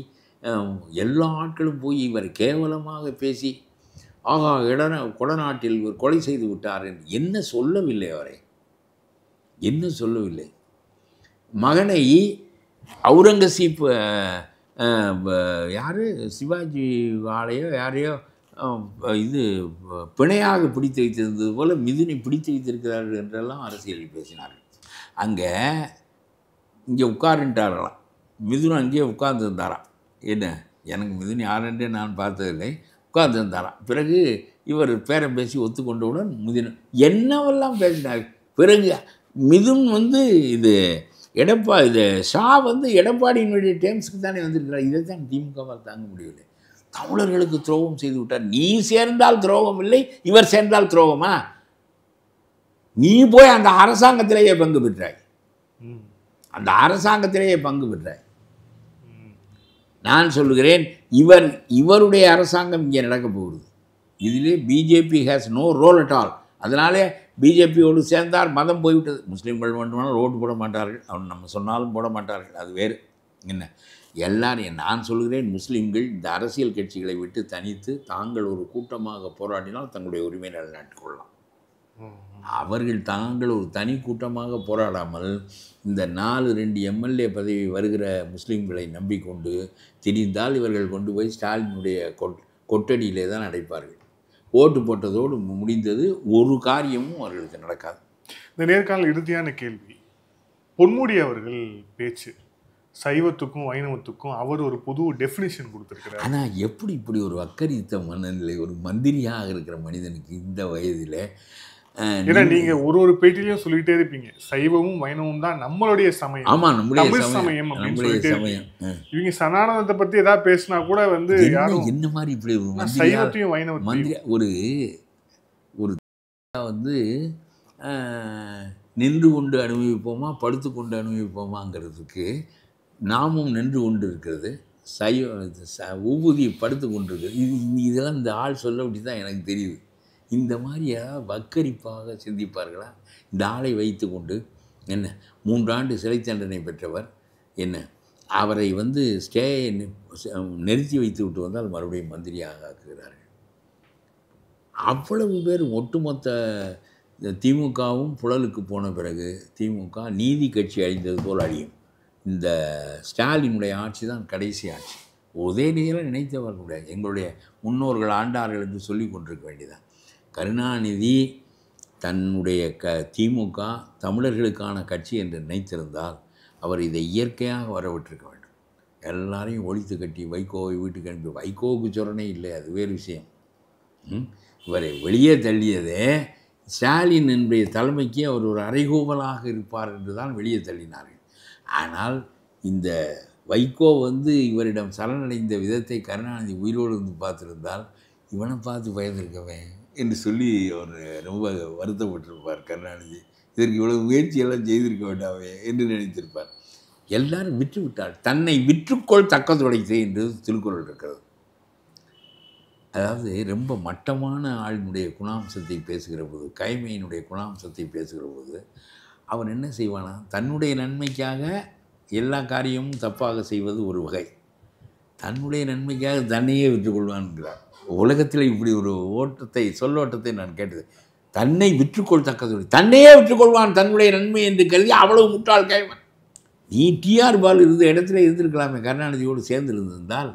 எல்லா ஆட்களும் போய் இவர் கேவலமாக பேசி ஆகா கொடநாட்டில் இவர் கொலை செய்து விட்டார் என்று என்ன சொல்லவில்லை, அவரை என்ன சொல்லவில்லை. மகனை அவுரங்கசீப் யார் சிவாஜி ஆலையோ யாரையோ இது பிணையாக பிடித்து வைத்திருந்தது போல் மிதுனை பிடித்து வைத்திருக்கிறார்கள் என்றெல்லாம் அரசியலில் பேசினார்கள். இங்கே உட்காருன்ட்டாரலாம், மிதுன் அங்கேயே உட்கார்ந்துருந்தாராம். என்ன எனக்கு மிதுன் யாரென்றே நான் பார்த்ததில்லை, உட்கார்ந்துருந்தாராம். பிறகு இவர் பேரம் பேசி ஒத்துக்கொண்டவுடன் மிதுன் என்னவெல்லாம் பேசினார். பிறகு மிதுன் வந்து இது இது ஷா வந்து எடப்பாடியினுடைய டேம்ஸுக்கு தானே வந்திருக்கிறார். இதை தான் திமுகவால் தாங்க முடியவில்லை. தமிழர்களுக்கு துரோகம் செய்து விட்டார். நீ சேர்ந்தால் துரோகம் இல்லை, இவர் சேர்ந்தால் துரோகமா? நீ போய் அந்த அரசாங்கத்திலேயே பங்கு பெற்றாய், அந்த அரசாங்கத்திலேயே பங்கு பெற்றாய். நான் சொல்லுகிறேன், இவருடைய அரசாங்கம் இங்கே நடக்கப் போகிறது. இதிலே BJP has no role at all. அதனாலே பிஜேபியோடு சேர்ந்தார், மதம் போய்விட்டது. முஸ்லீம்கள் வேண்டுமானாலும் ஓட்டு போட மாட்டார்கள், அவன் நம்ம சொன்னாலும் போட மாட்டார்கள், அது வேறு. என்ன எல்லாரும் நான் சொல்கிறேன், முஸ்லீம்கள் இந்த அரசியல் கட்சிகளை விட்டு தனித்து தாங்கள் ஒரு கூட்டமாக போராடினால் தங்களுடைய உரிமை நிலைநாட்டிக் கொள்ளலாம். அவர்கள் தாங்கள் ஒரு தனி கூட்டமாக போராடாமல் இந்த 4-2 எம்எல்ஏ பதவி வருகிற முஸ்லீம்களை நம்பிக்கொண்டு திரிந்தால் இவர்கள் கொண்டு போய் ஸ்டாலினுடைய கொட்டடியிலே தான் அடைப்பார்கள். ஓட்டு போட்டதோடு முடிந்தது. ஒரு காரியமும் அவர்களுக்கு நடக்காது. இந்த நேர்காணல் இறுதியான கேள்வி, பொன்முடி அவர்கள் பேச்சு சைவத்துக்கும் வைணவத்துக்கும் அவர் ஒரு புது டெஃபினிஷன் கொடுத்திருக்கிறார். ஆனால் எப்படி இப்படி ஒரு வக்கரித்த மனநிலை ஒரு மந்திரியாக இருக்கிற மனிதனுக்கு இந்த வயதில்? ஏன்னா நீங்க ஒரு பேட்டிலையும் சொல்லிட்டே இருப்பீங்க, சைவமும் வைணவமும் தான் நம்மளுடைய சமயம். ஆமாம், நம்முடைய தமிழ் சமயம், சமயம் அப்படின்னு நம்முடைய சொல்லிட்டே சமயம். இவங்க சனாதனத்தை பத்தி ஏதாவது பேசினா கூட வந்து யாரும் என்ன மாதிரி இப்படி ஒரு மந்திரியா சைவத்தையும் வைணவத்தையும் மந்திரியா ஒரு ஒரு வந்து நின்று கொண்டு அனுபவிப்போமா படுத்து கொண்டு அனுபவிப்போமாங்கிறதுக்கு நாமும் நின்று கொண்டு இருக்கிறது, ஊதி படுத்து கொண்டு இருக்குது. இதெல்லாம் இந்த ஆள் சொல்ல அப்படி தான் எனக்கு தெரியுது. இந்த மாதிரி ஏதாவது வக்கரிப்பாக சிந்திப்பார்களா? இந்த ஆளை வைத்து கொண்டு என்ன 3 ஆண்டு சிறை தண்டனை பெற்றவர், என்ன அவரை வந்து நிறுத்தி வைத்து விட்டு வந்தால் மறுபடியும் மந்திரியாக ஆக்குகிறார்கள். அவ்வளவு பேர் ஒட்டுமொத்த திமுகவும் புழலுக்கு போன பிறகு திமுக நீதி கட்சி அழிந்தது போல் அழியும். இந்த ஸ்டாலினுடைய ஆட்சி தான் கடைசி ஆட்சி. உதயநிதியெல்லாம் நினைத்தவர் முடியாது. எங்களுடைய முன்னோர்கள் ஆண்டார்கள் என்று சொல்லி கொண்டிருக்க வேண்டியதான். கருணாநிதி தன்னுடைய திமுக தமிழர்களுக்கான கட்சி என்று நினைத்திருந்தால் அவர் இதை இயற்கையாக வரவிட்டிருக்க வேண்டும். எல்லாரையும் ஒழித்து கட்டி வைகோவை வீட்டுக்கு அனுப்பி, வைகோவுக்கு சொரணே இல்லை, அது வேறு விஷயம். இவரை வெளியே தள்ளியதே ஸ்டாலின் என்னுடைய தலைமைக்கு அவர் ஒரு அறைகூவலாக இருப்பார் என்று தான் வெளியே தள்ளினார்கள். ஆனால் இந்த வைகோ வந்து இவரிடம் சரணடைந்த விதத்தை கருணாநிதி உயிரோடு இருந்து பார்த்துருந்தால் இவனை பார்த்து பயந்திருக்கவே என்று சொல்லி அவர் ரொம்ப வருத்தப்பட்டிருப்பார். கருணாநிதி இதற்கு இவ்வளவு முயற்சியெல்லாம் செய்திருக்க வேண்டாமே என்று நினைத்திருப்பார். எல்லாரும் விற்று விட்டார். தன்னை விற்றுக்கொள் தக்கதுடைத்து என்று திருக்குறள் இருக்கிறது. அதாவது ரொம்ப மட்டமான ஆளினுடைய குணாம்சத்தை பேசுகிற போது, கைமையினுடைய குணாம்சத்தை பேசுகிற போது அவன் என்ன செய்வானா, தன்னுடைய நன்மைக்காக எல்லா காரியமும் தப்பாக செய்வது ஒரு வகை, தன்னுடைய நன்மைக்காக தன்னையே விற்றுக்கொள்வான்கிறார். உலகத்தில் இப்படி ஒரு சொல்லோட்டத்தை நான் கேட்டது. தன்னை விற்றுக்கொள் தக்கது, தன்னையே விற்றுக்கொள்வான் தன்னுடைய நன்மை என்று கருதி அவ்வளவு முட்டாள் கைவன். நீ டிஆர் பால் இருந்த இடத்துல இருந்திருக்கலாமே, கருணாநிதியோடு சேர்ந்து இருந்திருந்தால்.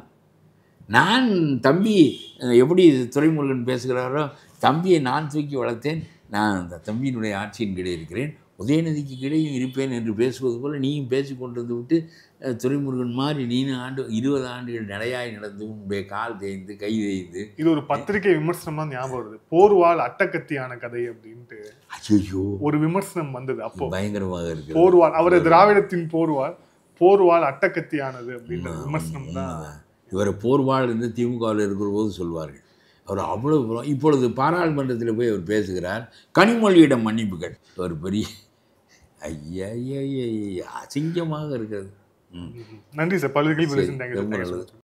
நான் தம்பி எப்படி துரைமுருகன் பேசுகிறாரோ, தம்பியை நான் தூக்கி வளர்த்தேன், நான் அந்த தம்பியினுடைய ஆட்சியின் கீழே இருக்கிறேன், உதயநிதிக்கு கீழேயும் இருப்பேன் என்று பேசுவது போல் நீயும் பேசி கொண்டு வந்து விட்டு துரைமுருகன் மாதிரி 20 ஆண்டுகள் நடையாய் நடந்து உன்னுடைய கால் தேய்ந்து கை தேய்ந்து. இது ஒரு பத்திரிகை விமர்சனமாக ஞாபகம் வருது, போர்வால் அட்டக்கத்தியான கதை அப்படின்ட்டு. ஐயோ, ஒரு விமர்சனம் வந்தது அப்போ, பயங்கரமாக இருக்கு. போர்வால், அவர் திராவிடத்தின் போர்வால் அட்டக்கத்தியானது அப்படின்ற விமர்சனம் தான். இவர் போர்வாள் என்று திமுகவில் இருக்கிற போது சொல்வார்கள். அவர் அவ்வளவு. இப்பொழுது பாராளுமன்றத்தில் போய் அவர் பேசுகிறார், கனிமொழியிடம் மன்னிப்புகள். ஒரு பெரிய ஐயா அசிங்கமாக இருக்கிறது. நன்றி சார், பல்வேறு